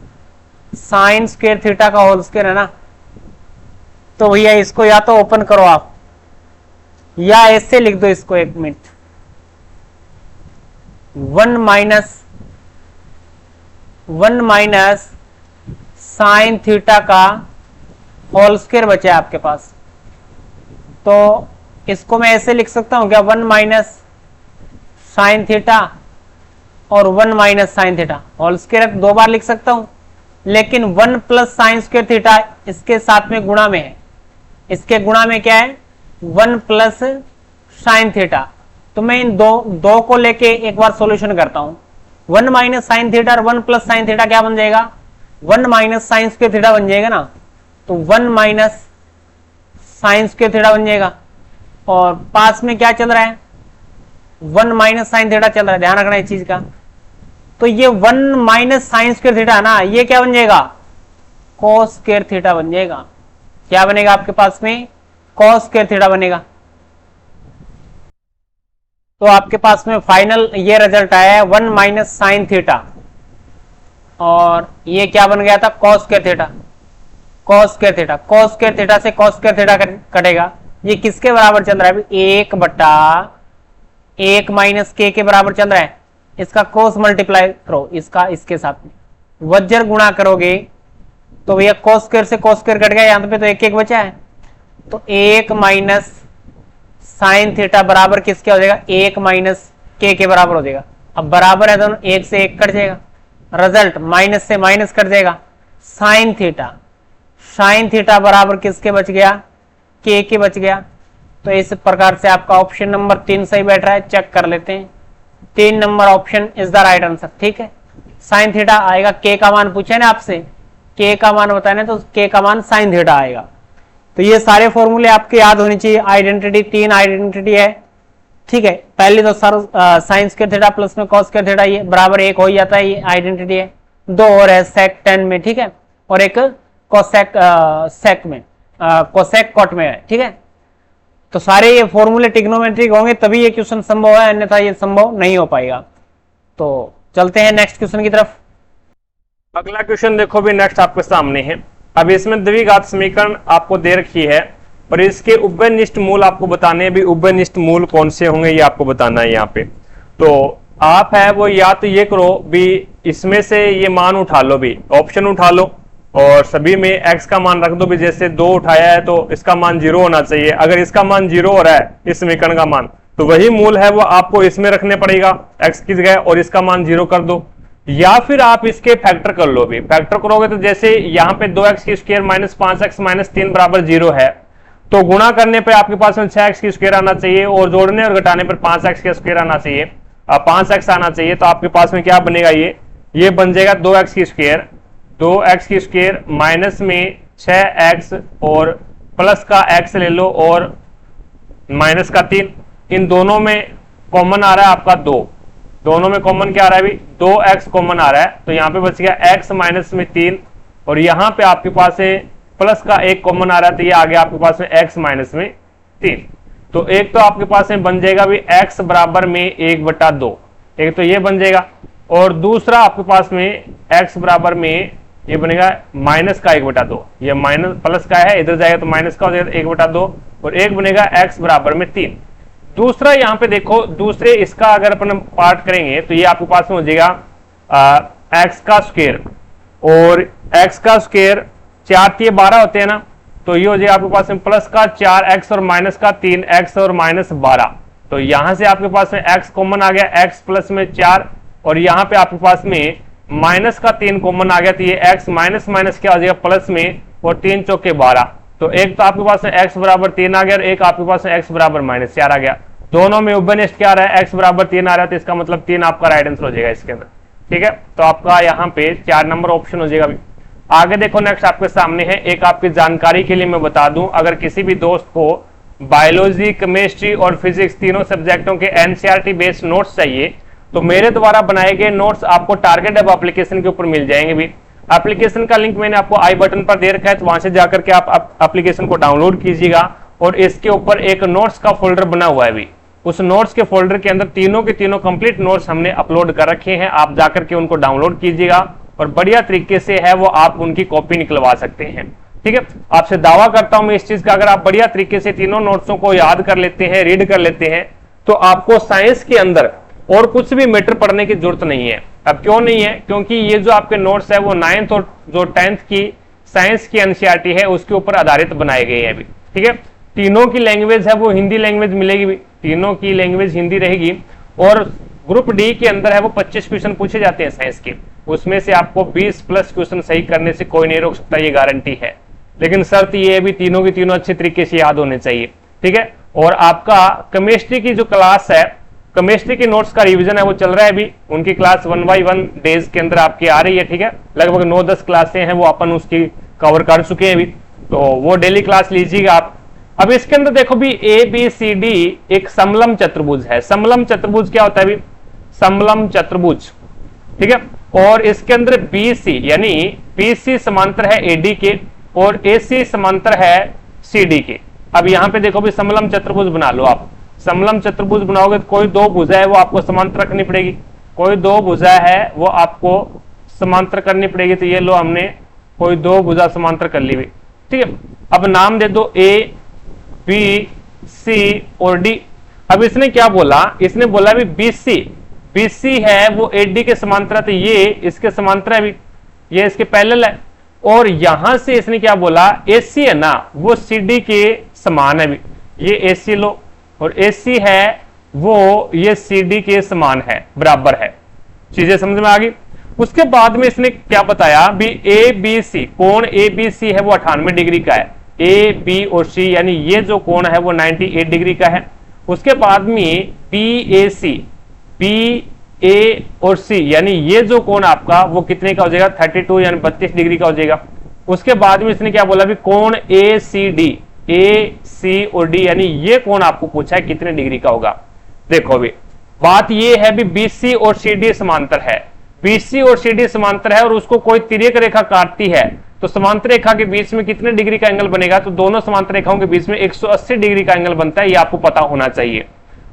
B: sine square theta का होल स्क्वायर है ना। तो भैया इसको या तो ओपन करो आप, या ऐसे लिख दो इसको, 1 मिनट, 1 माइनस साइन थीटा का होल स्क्वायर बचा है आपके पास। तो इसको मैं ऐसे लिख सकता हूं क्या, 1 माइनस साइन थीटा और 1 minus sine theta whole square 2 बार लिख सकता हूं, लेकिन 1 प्लस साइन स्क्वायर थीटा इसके साथ में गुणा में है, इसके गुणा में क्या है 1 प्लस साइन थीटा। तो मैं इन दो को लेके एक बार सॉल्यूशन करता हूं। 1 माइनस साइन थीटा और 1 प्लस साइन थीटा क्या बन जाएगा, 1 माइनस साइन स्क्वायर थीटा बन जाएगा ना। तो 1 माइनस साइन स्क्वायर थीटा बन जाएगा, और पास में क्या चल रहा है 1 माइनस साइन थीटा चल रहा है, ध्यान रखना इस चीज का। तो ये 1 माइनस साइन स्क्वायर थीटा है ना, ये क्या बन जाएगा, कॉस स्क्वायर थीटा बन जाएगा। क्या बनेगा आपके पास में, कॉस स्क्वायर थीटा बनेगा। तो आपके पास में फाइनल ये रिजल्ट आया है 1 माइनस साइन थीटा, और ये क्या बन गया था, cos square theta. Cos square theta, cos square theta से कॉस स्क्वायर थीटा कटेगा। ये किसके बराबर चल रहा है, 1/1 माइनस के बराबर चल रहा है। इसका क्रॉस मल्टीप्लाई करो, इसका इसके साथ में वज्र गुणा करोगे तो भैया कॉस स्क्वायर से कॉस स्क्वायर कट गया, यहां पे तो 1 बचा है। तो 1 माइनस साइन थीटा बराबर किसके हो जाएगा, 1 माइनस के बराबर हो जाएगा। अब बराबर है दोनों, 1 से 1 कट जाएगा, रिजल्ट माइनस से माइनस कट जाएगा। साइन थीटा बराबर किसके बच गया, के बच गया। तो इस प्रकार से आपका ऑप्शन नंबर 3 सही बैठ रहा है, चेक कर लेते हैं। 3 number option is the right answer, ठीक है। साइन थीटा आएगा, के का मान पूछे ना आपसे, के का मान बताना, तो के का मान साइन थीटा आएगा। तो ये सारे फॉर्मूले आपके याद होने चाहिए। आइडेंटिटी 3 आइडेंटिटी है, ठीक है। पहले तो sir sign square theta plus में कॉस स्क्वायर थीटा, ये बराबर 1 हो जाता है, ये आइडेंटिटी है। 2 और है सेक 10 में, ठीक है, और एक कोसेक सेक में, कोसेक कॉट में है, ठीक है। तो सारे ये फॉर्मूले ट्रिग्नोमेट्रिक होंगे तभी ये क्वेश्चन संभव है, अन्यथा ये संभव नहीं हो पाएगा। तो चलते हैं नेक्स्ट क्वेश्चन की तरफ।
A: अगला क्वेश्चन देखो भी नेक्स्ट आपके सामने है। अब इसमें द्विघात समीकरण आपको दे रखी है, पर इसके उभयनिष्ठ मूल आपको बताने हैं भी। उभयनिष्ठ मूल कौन से होंगे ये आपको बताना है यहाँ पे। तो आप है वो या तो ये करो भी, इसमें से ये मान उठा लो भी, ऑप्शन उठा लो और सभी में x का मान रख दो भी। जैसे 2 उठाया है तो इसका मान 0 होना चाहिए। अगर इसका मान 0 हो रहा है इस समीकरण का मान, तो वही मूल है वो आपको इसमें रखने पड़ेगा x की जगह, और इसका मान 0 कर दो। या फिर आप इसके फैक्टर कर लो भी। फैक्टर करोगे तो जैसे यहाँ पे 2x की स्क्वायर माइनस 5x माइनस 3 बराबर 0 है, तो गुणा करने पे आपके पास में 6x की स्क्वायर आना चाहिए, और जोड़ने और घटाने पर 5x की स्क्वायर आना चाहिए, 5x आना चाहिए। तो आपके पास में क्या बनेगा, ये बन जाएगा 2x की स्क्वायर, 2x की स्क्वायर माइनस में 6x और प्लस का x ले लो और माइनस का 3। इन दोनों में कॉमन आ रहा है आपका 2, दोनों में कॉमन क्या आ रहा है, 2x कॉमन आ रहा है। तो यहाँ पे बच गया x माइनस में 3, और यहाँ पे आपके पास है प्लस का 1 कॉमन आ रहा है, तो ये आ गया आपके पास में x माइनस में 3। तो एक तो आपके पास में बन जाएगा भी x बराबर में 1/2, एक तो ये बन जाएगा। और दूसरा आपके पास में x बराबर में ये बनेगा माइनस का 1/2, ये माइनस प्लस का है, इधर जाएगा तो माइनस का हो जाएगा 1/2, और एक बनेगा x बराबर में 3। दूसरा यहाँ पे देखो, दूसरे इसका अगर अपन पार्ट करेंगे तो ये आपके पास में हो जाएगा x का स्क्वायर, और x का स्क्वायर 4 12 होते हैं ना, तो ये हो जाएगा आपके पास में प्लस का 4x और माइनस का 3x और माइनस 12। तो यहां से आपके पास में x कॉमन आ गया, x प्लस में 4, और यहाँ पे आपके पास में माइनस का 3 कॉमन आ गया, तो ये x माइनस माइनस क्या हो जाएगा प्लस में, और 3 चौके 12। तो एक तो आपके पास में x बराबर 3 आ गया, और एक आपके पास में x बराबर माइनस 4 आ गया। दोनों में उभयनिष्ठ क्या आ रहा है, x बराबर 3 आ रहा है, तो इसका मतलब 3 आपका राइट आंसर हो जाएगा इसके अंदर, ठीक है। तो आपका यहाँ पे 4 नंबर ऑप्शन हो जाएगा। आगे देखो नेक्स्ट आपके सामने है, एक आपकी जानकारी के लिए मैं बता दूं, अगर किसी भी दोस्त को बायोलॉजी, केमिस्ट्री और फिजिक्स तीनों सब्जेक्टों के एनसीईआरटी बेस्ड नोट्स चाहिए, तो मेरे द्वारा बनाए गए नोट्स आपको टारगेट हब एप्लीकेशन के ऊपर मिल जाएंगे भी। एप्लीकेशन का लिंक मैंने आपको आई बटन पर दे रखा है, तो वहां से जाकर के आप एप्लीकेशन को डाउनलोड कीजिएगा, और इसके ऊपर एक नोट्स का फोल्डर बना हुआ है भी। उस नोट्स के फोल्डर के अंदर तीनों के तीनों कंप्लीट नोट्स हमने अपलोड कर रखे हैं, आप जाकर के उनको डाउनलोड कीजिएगा, और बढ़िया तरीके से है वो आप उनकी कॉपी निकलवा सकते हैं, ठीक है। आपसे दावा करता हूं मैं इस चीज का, अगर आप बढ़िया तरीके से तीनों नोट्सों को याद कर लेते हैं, रीड कर लेते हैं, तो आपको साइंस के अंदर और कुछ भी मैटर पढ़ने की जरूरत नहीं है। अब क्यों नहीं है, क्योंकि ये जो आपके नोट्स है वो 9th और जो 10th की साइंस की एनसीईआरटी है उसके ऊपर आधारित बनाए गए हैं अभी, ठीक है। तीनों की लैंग्वेज है वो हिंदी लैंग्वेज मिलेगी भी, तीनों की लैंग्वेज हिंदी रहेगी, और ग्रुप डी के अंदर है वो 25 क्वेश्चन पूछे जाते हैं साइंस के, उसमें से आपको 20 प्लस क्वेश्चन सही करने से कोई नहीं रोक सकता, ये गारंटी है। लेकिन शर्त ये है भी तीनों की तीनों अच्छे तरीके से याद होने चाहिए, ठीक है। और आपका केमिस्ट्री की जो क्लास है, केमिस्ट्री के नोट्स का रिवीजन है वो चल रहा है अभी, उनकी क्लास 1 by 1 डेज के अंदर आपकी आ रही है, ठीक है। लगभग 9-10 क्लासें हैं वो अपन उसकी कवर कर चुके हैं अभी, तो वो डेली क्लास लीजिएगा आप। अब इसके अंदर देखो भी ए बी सी डी एक समलम चतुर्भुज है। समलम चतुर्भुज क्या होता है भी? समलम चतुर्भुज, ठीक है। और इसके अंदर बी सी यानी बी सी समांतर है एडी के और ए सी समांतर है सी डी के। अब यहां पे देखो भी समलम चतुर्भुज बना लो आप। समलम चतुर्भुज बनाओगे तो कोई दो भुजा है वो आपको समांतर रखनी पड़ेगी, कोई दो भुजा है वो आपको समांतर करनी पड़ेगी। तो ये लो हमने कोई दो भुजा समांतर कर ली हुई, ठीक है। अब नाम दे दो ए बी सी और डी। अब इसने क्या बोला? इसने बोला भी बीसी है वो एडी के समांतर है, तो ये इसके समांतर है भी, ये इसके पैरेलल है। और यहां से इसने क्या बोला? एसी है ना वो सीडी के समान है भी, ये एसी लो और एसी है वो ये सीडी के समान है, बराबर है। चीजें समझ में आ गई। उसके बाद में इसने क्या बताया भी ए बी सी, कोण ए बी सी है वो 98 डिग्री का है। ए बी और सी यानी ये जो कोण है वो 98 डिग्री का है। उसके बाद में बी ए सी, बी ए और सी यानी ये जो कोण आपका वो कितने का हो जाएगा? 32 यानी 32 डिग्री का हो जाएगा। उसके बाद में इसने क्या बोला भी कोण ए सी डी, ए सी और डी यानी ये कोण आपको पूछा है कितने डिग्री का होगा। देखो भी बात ये है भी बीसी और सी डी समांतर है, बीसी और सी डी समांतर है और उसको कोई तिर्यक रेखा काटती है तो समांतर रेखा के बीच में कितने डिग्री का एंगल बनेगा? तो दोनों समांतर रेखाओं के बीच में 180 डिग्री का एंगल बनता है, ये आपको पता होना चाहिए।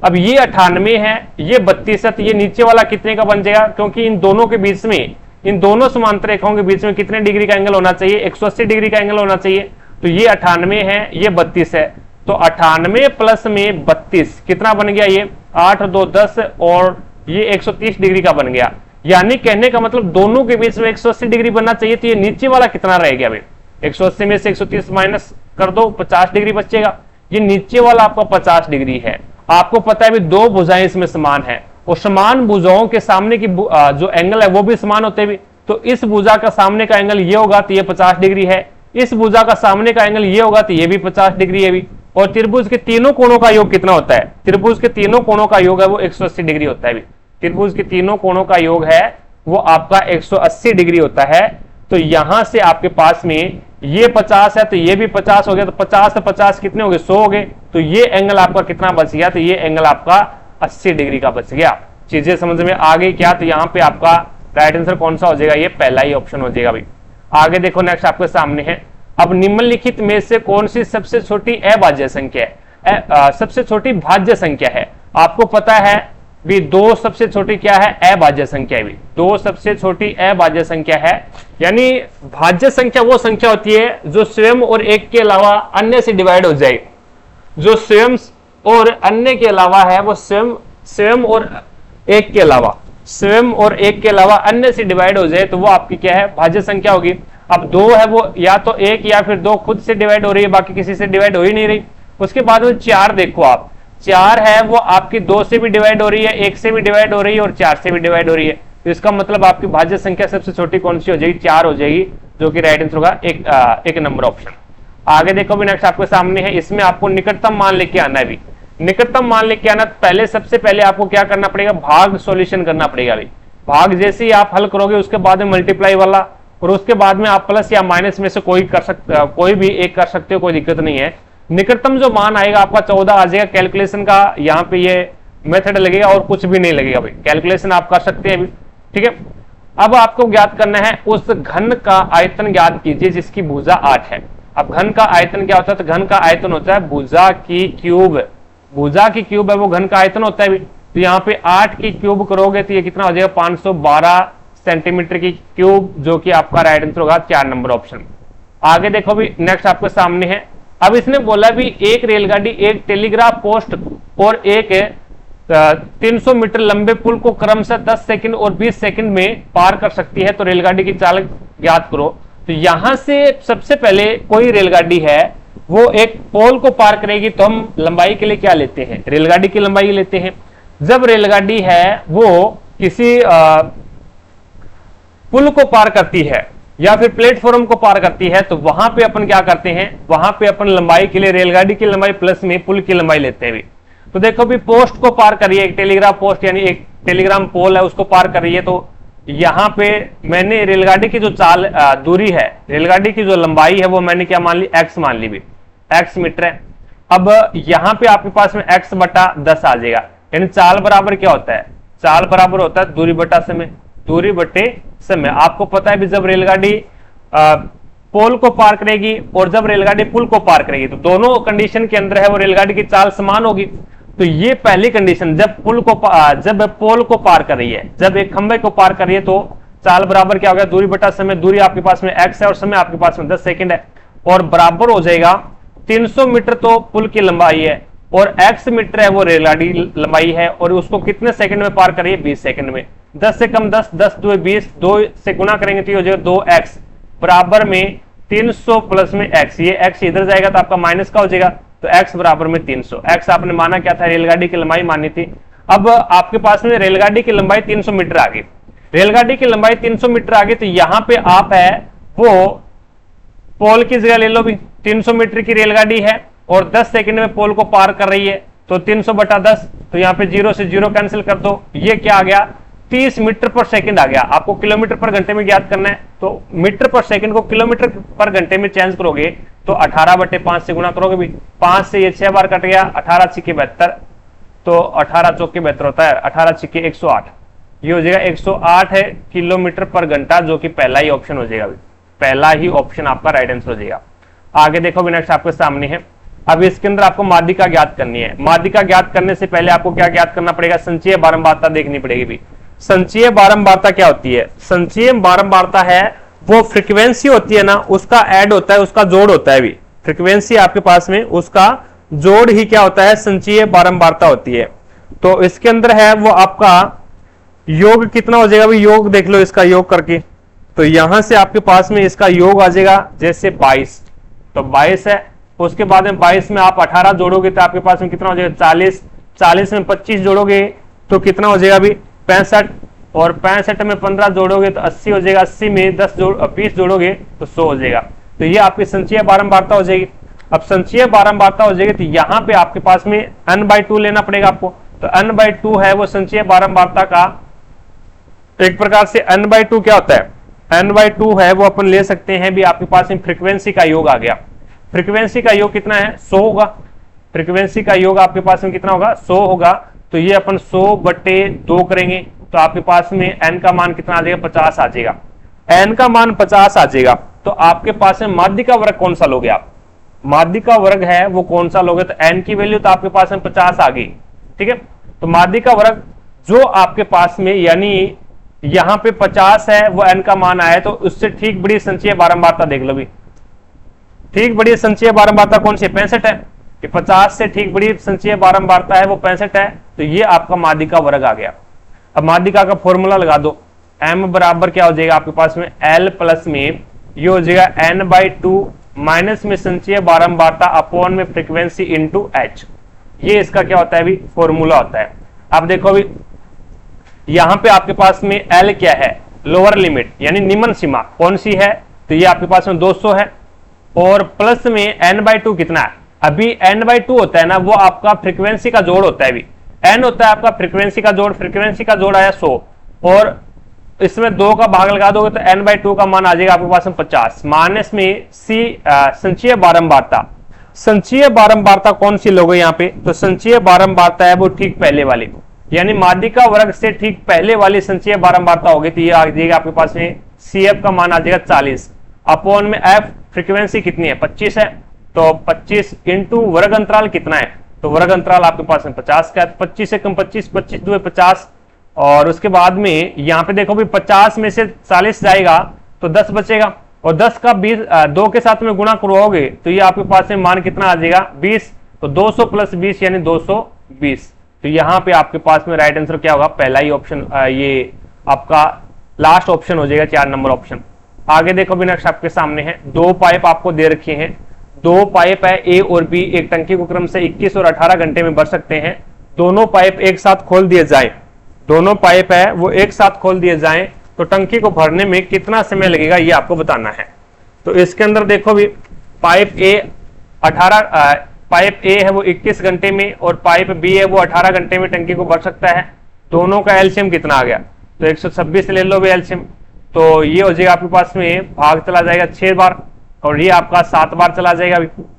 A: अब ये 98 है, ये 32 है, तो ये नीचे वाला कितने का बन जाएगा? क्योंकि इन दोनों के बीच में, इन दोनों समांतर रेखाओं के बीच में कितने डिग्री का एंगल होना चाहिए? 180 डिग्री का एंगल होना चाहिए। तो ये 98 है, ये 32 है, तो 98 प्लस में 32 कितना बन गया? ये 8 2 10 और ये 130 डिग्री का बन गया। यानी कहने का मतलब दोनों के बीच में 180 डिग्री बनना चाहिए। तो ये नीचे वाला कितना रह गया भाई? 180 में से 130 माइनस कर दो, 50 डिग्री बचेगा। ये नीचे वाला आपका 50 डिग्री है। आपको पता है भी दो भुजाएं इसमें समान है और समान भुजाओं के सामने की जो एंगल है वो भी समान होते भी। तो इस भुजा का सामने का एंगल ये होगा तो ये 50 डिग्री है, इस भुजा का सामने का एंगल ये होगा तो ये भी 50 डिग्री है भी। और त्रिभुज के तीनों कोणों का योग कितना होता है? त्रिभुज के तीनों कोणों का योग है वो 180 डिग्री होता है भी। त्रिभुज के तीनों कोणों का योग है वो आपका 180 डिग्री होता है। तो यहां से आपके पास में ये 50 है तो ये भी 50 हो गया, तो 50 से 50 कितने हो गए? 100 हो गए। तो ये एंगल आपका कितना बच गया? तो ये एंगल आपका 80 डिग्री का बच गया। चीजें समझ में आ गई क्या? तो यहाँ पे आपका राइट आंसर कौन सा हो जाएगा? ये पहला ही ऑप्शन हो जाएगा भाई। आगे देखो नेक्स्ट आपके सामने है। अब निम्नलिखित में से कौन सी सबसे छोटी अभाज्य संख्या है? सबसे छोटी भाज्य संख्या है। आपको पता है भी दो सबसे छोटी क्या है? अभाज्य संख्या भी। दो सबसे छोटी अभाज्य संख्या है, यानी भाज्य संख्या वो संख्या होती है जो स्वयं और एक के अलावा अन्य से डिवाइड हो जाए। जो स्वयं और अन्य के अलावा है वो स्वयं और एक के अलावा, स्वयं और एक के अलावा अन्य से डिवाइड हो जाए तो वो आपकी क्या है? भाज्य संख्या होगी। अब दो है वो या तो एक या फिर दो खुद से डिवाइड हो रही है, बाकी किसी से डिवाइड हो ही नहीं रही। उसके बाद में 4 देखो आप, 4 है वो आपकी 2 से भी डिवाइड हो रही है, 1 से भी डिवाइड हो रही है और 4 से भी डिवाइड हो रही है। तो इसका मतलब आपकी भाज्य संख्या सबसे छोटी कौन सी हो जाएगी? 4 हो जाएगी, जो कि राइट आंसर होगा एक नंबर ऑप्शन। आगे देखो भी नेक्स्ट आपके सामने है। इसमें आपको निकटतम मान लेके आना है भी। निकटतम मान लेके आना पहले सबसे पहले आपको क्या करना पड़ेगा? भाग सॉल्यूशन करना पड़ेगा भाई। भाग जैसे ही आप हल करोगे उसके बाद में मल्टीप्लाई वाला और उसके बाद में आप प्लस या माइनस में से कोई भी एक कर सकते हो, कोई दिक्कत नहीं है। निकटतम जो मान आएगा आपका 14 आ जाएगा। कैलकुलेशन का यहाँ पे ये मेथड लगेगा और कुछ भी नहीं लगेगा भाई, कैलकुलेशन आप कर सकते हैं अभी, ठीक है। अब आपको ज्ञात करना है उस घन का आयतन ज्ञात कीजिए जिसकी भुजा 8 है। अब घन का आयतन क्या होता है? तो घन का आयतन होता है भुजा की क्यूब। भुजा की क्यूब है वो घन का आयतन होता है भी। तो यहाँ पे 8 की क्यूब करोगे तो ये कितना हो जाएगा? 512 सेंटीमीटर की क्यूब, जो कि आपका राइट आंसर होगा 4 नंबर ऑप्शन। आगे देखो भी नेक्स्ट आपके सामने है। अब इसने बोला भी एक रेलगाड़ी एक टेलीग्राफ पोस्ट और एक 300 मीटर लंबे पुल को क्रमशः 10 सेकंड और 20 सेकंड में पार कर सकती है, तो रेलगाड़ी की चाल ज्ञात करो। तो यहां से सबसे पहले कोई रेलगाड़ी है वो एक पोल को पार करेगी तो हम लंबाई के लिए क्या लेते हैं? रेलगाड़ी की लंबाई लेते हैं। जब रेलगाड़ी है वो किसी पुल को पार करती है या फिर प्लेटफॉर्म को पार करती है तो वहां पे अपन क्या करते हैं? वहां पे अपन लंबाई के लिए रेलगाड़ी की लंबाई प्लस में पुल की लंबाई लेते हैं भी। तो देखो भी पोस्ट को पार कर रही है, एक टेलीग्राफ पोस्ट यानी एक टेलीग्राम पोल है उसको पार कर रही है। तो यहां पे मैंने रेलगाड़ी की जो दूरी है, रेलगाड़ी की जो लंबाई है वो मैंने क्या मान ली? x मान ली भी, x मीटर है। अब यहां पे आपके पास में x बटा 10 आ जाएगा, यानी चाल बराबर क्या होता है, चाल बराबर होता है दूरी बटा समय, दूरी बटे समय। आपको पता है भी जब रेलगाड़ी पोल को पार करेगी और जब रेलगाड़ी पुल को पार करेगी तो दोनों कंडीशन के अंदर है वो रेलगाड़ी की चाल समान होगी। तो ये पहली कंडीशन, जब पोल को पार कर रही है, जब एक खंबे को पार कर रही है, तो चाल बराबर क्या हो गया, दूरी बटा समय। दूरी आपके पास में x है और समय आपके पास में 10 सेकंड है, और बराबर हो जाएगा 300 मीटर तो पुल की लंबाई है और x मीटर है वो रेलगाड़ी लंबाई है, और उसको कितने सेकंड में पार कर रही है, 20 सेकंड में। 10 से कम 10, 10 2 20, 2 से गुना करेंगे तो ये हो जाएगा 2x बराबर में 300 प्लस में x। ये x इधर जाएगा तो आपका माइनस का हो जाएगा, तो x बराबर में 300। x आपने माना क्या था, रेलगाड़ी की लंबाई मानी थी। अब आपके पास में रेलगाड़ी की लंबाई 300 मीटर आ गई, रेलगाड़ी की लंबाई 300 मीटर आ गई, तो यहां पे आप है वो पोल की जगह ले लो भी, 300 मीटर की रेलगाड़ी है और 10 सेकंड में पोल को पार कर रही है, तो 300 बटा 10, तो यहाँ पे 0 से 0 कैंसिल कर दो, ये क्या आ गया, 30 मीटर पर सेकंड आ गया। आपको किलोमीटर पर घंटे में ज्ञात करना है, तो मीटर पर सेकंड को किलोमीटर पर घंटे में चेंज करोगे तो 18 बटे 5 से गुणा करोगे भी, 5 से ये 6 बार कट गया, 18 छिके 72, तो 18 चौके 72 होता है, 18 छिके 108, ये हो जाएगा 108 है किलोमीटर पर घंटा, जो कि पहला ही ऑप्शन हो जाएगा, पहला ही ऑप्शन आपका राइट आंसर हो जाएगा। आगे देखो भी नेक्स्ट आपके सामने है। अब इसके अंदर आपको माध्यिका ज्ञात करनी है। माध्यिका ज्ञात करने से पहले आपको क्या ज्ञात करना पड़ेगा, संचयी बारंबारता देखनी पड़ेगी भी। संचयी बारंबारता क्या होती है, संचयी बारंबारता है वो फ्रीक्वेंसी होती है ना, उसका ऐड होता है, उसका जोड़ होता है भी। फ्रीक्वेंसी आपके पास में उसका जोड़ ही क्या होता है, संचयी बारंबारता होती है। तो इसके अंदर है वो आपका योग कितना हो जाएगा भी, योग देख लो इसका योग करके, तो यहां से आपके पास में इसका योग आ जाएगा जैसे 22, तो 22 है, उसके बाद में 22 में आप 18 जोड़ोगे तो आपके पास में कितना हो जाएगा 40, 40 में 25 जोड़ोगे तो कितना हो जाएगा भी 65, और 65 में 15 जोड़ोगे तो 80 हो जाएगा, 80 में 20 जोड़ोगे तो 100 हो जाएगा। तो ये आपकी संचयी बारंबारता हो जाएगी। अब संचयी बारंबारता हो जाएगी तो यहाँ पे आपके पास में n/2 लेना पड़ेगा आपको, तो n/2 है वो संचयी बारंबारता का, एक प्रकार से n/2 क्या होता है, n/2 है वो अपन ले सकते हैं भी, आपके पास में फ्रीक्वेंसी का योग आ गया। फ्रीक्वेंसी का योग कितना है, 100 होगा, फ्रीक्वेंसी का योग आपके पास में कितना होगा, 100 होगा, तो ये अपन 100 बटे 2 करेंगे तो आपके पास में n का मान कितना आ जाएगा, 50 आ जाएगा। n का मान 50 आ जाएगा, तो आपके पास में माध्यिका वर्ग कौन सा लोगे आप, माध्यिका वर्ग है वो कौन सा लोगे, तो n की वैल्यू तो आपके पास में 50 आ गई, ठीक है। तो माध्यिका वर्ग जो आपके पास में, यानी यहां पे 50 है वो n का मान आया, तो उससे ठीक बड़ी संचयी बारंबारता देख लो भी, ठीक बड़ी संचयी बारंबारता कौन सी है, 65 है, कि 50 से ठीक बड़ी संचयी बारंबारता है वो 65 है, तो ये आपका माध्यिका वर्ग आ गया। अब माध्यिका का फॉर्मूला लगा दो, m बराबर क्या हो जाएगा आपके पास में l प्लस में ये हो जाएगा n/2 माइनस में संचयी बारंबारता अपॉन में फ्रीक्वेंसी इंटू h, ये इसका क्या होता है भी फॉर्मूला होता है। अब देखो भी यहां पे आपके पास में l क्या है, लोअर लिमिट यानी निम्न सीमा कौन सी है, तो ये आपके पास में 200 है, और प्लस में n/2 कितना है, अभी n/2 होता है ना वो आपका फ्रीक्वेंसी का जोड़ होता है भी, n होता है आपका फ्रीक्वेंसी का जोड़, फ्रीक्वेंसी का जोड़ आया 100 और इसमें 2 का भाग लगा दोगे तो n/2 का मान आ जाएगा आपके पास में 50, माइनस में c संचयी बारंबारता। संचयी बारंबारता कौन सी लोगे यहाँ पे, तो संचयी बारंबारता है वो ठीक पहले वाली, यानी माध्यिका वर्ग से ठीक पहले वाली संचयी बारंबारता होगी, तो ये आ जाएगा आपके पास में CF का मान आ जाएगा 40 अपॉन में f फ्रीक्वेंसी कितनी है 25 है, तो 25 इंटू वर्ग अंतराल कितना है, तो वर्ग अंतराल आपके पास में 50 का है, 25 से कम 25, 25 2 50, और उसके बाद में यहाँ पे देखो भी 50 में से 40 जाएगा तो 10 बचेगा, और 10 का 20 2 के साथ में गुणा करोगे तो ये आपके पास में मान कितना आ जाएगा 20, तो 200 प्लस 20 यानी 220, तो यहाँ पे आपके पास में राइट आंसर क्या होगा, पहला ही ऑप्शन, ये आपका लास्ट ऑप्शन हो जाएगा, 4 नंबर ऑप्शन। आगे देखो भी नेक्स्ट आपके सामने है, 2 पाइप आपको दे रखी हैं, 2 पाइप है A और B, एक टंकी को क्रम से 21 और 18 घंटे में भर सकते हैं। दोनों पाइप एक साथ खोल दिए जाएं, दोनों पाइप है वो एक साथ खोल दिए जाएं तो टंकी को भरने में कितना समय लगेगा ये आपको बताना है। तो इसके अंदर देखो भी पाइप A है वो 21 घंटे में और पाइप B है वो 18 घंटे में टंकी को भर सकता है। दोनों का एलसीएम कितना आ गया, तो 126 ले लो भी एलसीएम, तो ये हो जाएगा आपके पास में भाग चला जाएगा 6 बार और ये आपका 7 बार चला जाएगा,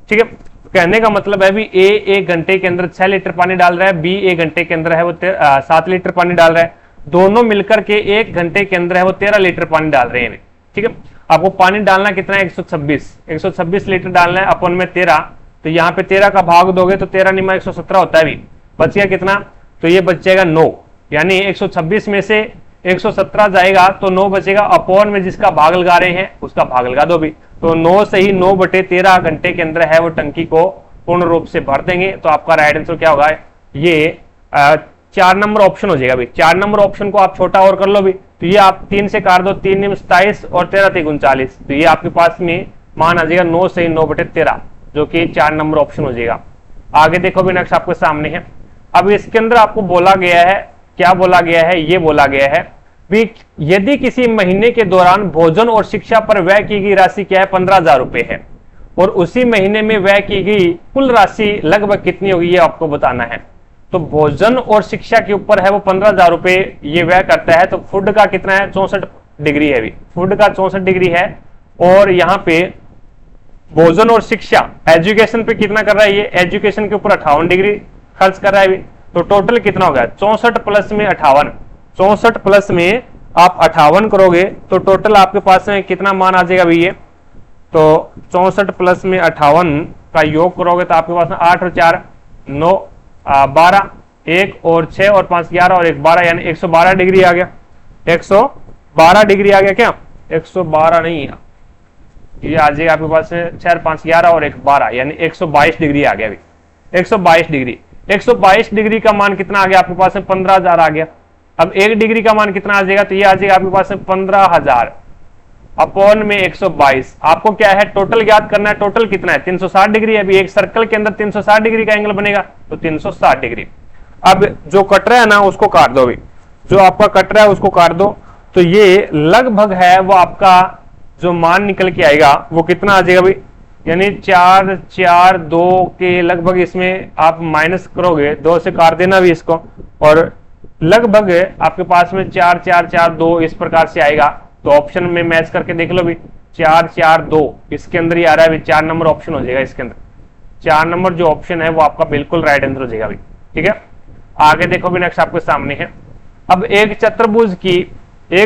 A: ठीक है। तो कहने का मतलब है भी ए एक घंटे के अंदर 6 लीटर पानी डाल रहा है, बी एक घंटे के अंदर है वो 7 लीटर पानी डाल रहा है, दोनों मिलकर के एक घंटे के अंदर है वो 13 लीटर पानी डाल रहे हैं। ठीक है, आपको पानी डालना कितना है 126 लीटर डालना है अपन में 13, तो यहाँ पे 13 का भाग दोगे तो 13 निमा 117 होता है। भी बच गया कितना, तो ये बच जाएगा 9, यानी 126 में से 117 जाएगा तो 9 बचेगा, अपॉन में जिसका भाग लगा रहे हैं उसका भाग लगा दो भी, तो 9 से ही 9/13 घंटे के अंदर है वो टंकी को पूर्ण रूप से भर देंगे। तो आपका राइट आंसर क्या होगा, ये 4 नंबर ऑप्शन हो जाएगा भाई। 4 नंबर ऑप्शन को आप छोटा और कर लो भी, तो ये आप 3 से काट दो, 3 निम 27 और 13 3 39, तो ये आपके पास में मान आ जाएगा 9 से 9/13, जो कि 4 नंबर ऑप्शन हो जाएगा। आगे देखो भी नेक्स्ट आपके सामने है। अब इसके अंदर आपको बोला गया है, क्या बोला गया है, ये बोला गया है भी यदि किसी महीने के दौरान भोजन और शिक्षा पर व्यय की गई राशि क्या है 15,000 रुपए है, और उसी महीने में व्यय की गई कुल राशि लगभग कितनी होगी ये आपको बताना है। तो भोजन और शिक्षा के ऊपर है वो 15,000 रुपए ये व्यय करता है, तो फूड का कितना है 64 डिग्री है भी, फूड का 64 डिग्री है, और यहाँ पे भोजन और शिक्षा एजुकेशन पे कितना कर रहा है, ये एजुकेशन के ऊपर 58 डिग्री खर्च कर रहा है भी। तो टोटल कितना होगा 64 प्लस में 58, 64 प्लस में आप 58 करोगे तो टोटल आपके पास में कितना मान आ जाएगा भैया, तो 64 प्लस में 58 का योग करोगे तो आपके पास में 8 और 4 9 12, 1 और 6 और 5 11 और 1 12, यानी 112 डिग्री आ गया। 112 डिग्री आ गया क्या, 112 नहीं है, ये आ जाएगा आपके पास में 4 5 11 और 1 12, यानी 122 डिग्री आ गया अभी। 122 डिग्री, 122 डिग्री का मान कितना आ गया आपके पास में 15,000 आ गया। अब 1 डिग्री का मान कितना आ जाएगा, तो ये आ जाएगा आपके पास में 15,000 अपॉन में 122। आपको क्या है टोटल ज्ञात करना है, टोटल कितना है 360 डिग्री है। अभी एक सर्कल के अंदर 360 डिग्री का एंगल बनेगा, तो 360 डिग्री। अब जो कट रहा है ना उसको काट दो भी, जो आपका कट रहा है उसको काट दो, तो ये लगभग है वो आपका जो मान निकल के आएगा वो कितना आ जाएगा भाई, यानी 4 4 2 के लगभग इसमें आप माइनस करोगे, 2 से काट देना भी इसको, और लगभग आपके पास में 4 4 4 2 इस प्रकार से आएगा। तो ऑप्शन में मैच करके देख लो भी, 4 4 2 इसके अंदर ही आ रहा है भी, 4 नंबर ऑप्शन हो जाएगा इसके अंदर। 4 नंबर जो ऑप्शन है वो आपका बिल्कुल राइट आंसर हो जाएगा भी। ठीक है, आगे देखो भी नेक्स्ट आपके सामने है। अब एक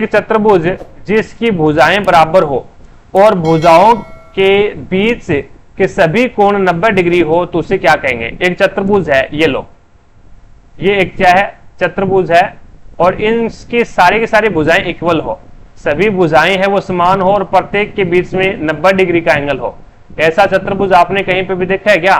A: चतुर्भुज जिसकी भुजाएं बराबर हो और भुजाओं के बीच के सभी कोण 90 डिग्री हो तो उसे क्या कहेंगे। एक चतुर्भुज है, ये लो, ये एक क्या है चतुर्भुज है, और इनकी सारी की सारी भुजाएं इक्वल हो, सभी भुजाएं हैं वो समान हो, और प्रत्येक के बीच में 90 डिग्री का एंगल हो। ऐसा चतुर्भुज आपने कहीं पे भी देखा है क्या,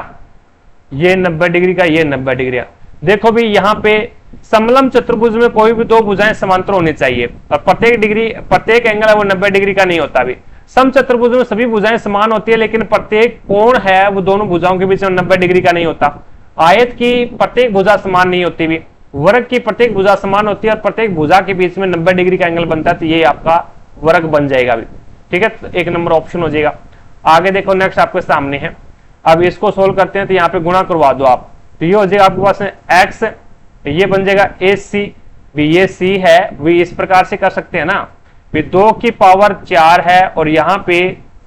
A: ये 90 डिग्री का, ये 90 डिग्री का। देखो भी यहाँ पे समलम चतुर्भुज में कोई भी 2 भुजाएं समांतर होनी चाहिए, और प्रत्येक एंगल है वो 90 डिग्री का नहीं होता भी। सम चतुर्भुज में सभी भुजाएं समान होती है, लेकिन प्रत्येक कोण है वो दोनों भुजाओं के बीच में 90 डिग्री का नहीं होता। आयत की प्रत्येक भुजा समान नहीं होती भी, वर्ग की प्रत्येक भुजा समान होती है, और प्रत्येक भुजा के बीच में 90 डिग्री का एंगल बनता है, तो ये आपका वर्ग बन जाएगा भी। ठीक है, तो 1 नंबर ऑप्शन हो जाएगा। आगे देखो नेक्स्ट आपके सामने है। अब इसको सोल्व करते हैं, तो यहाँ पे गुणा करवा दो आप, तो ये हो जाएगा आपके पास में x, ये बन जाएगा AC, भी ये C है, भी इस प्रकार से कर सकते हैं ना, 2 की पावर 4 है, और यहाँ पे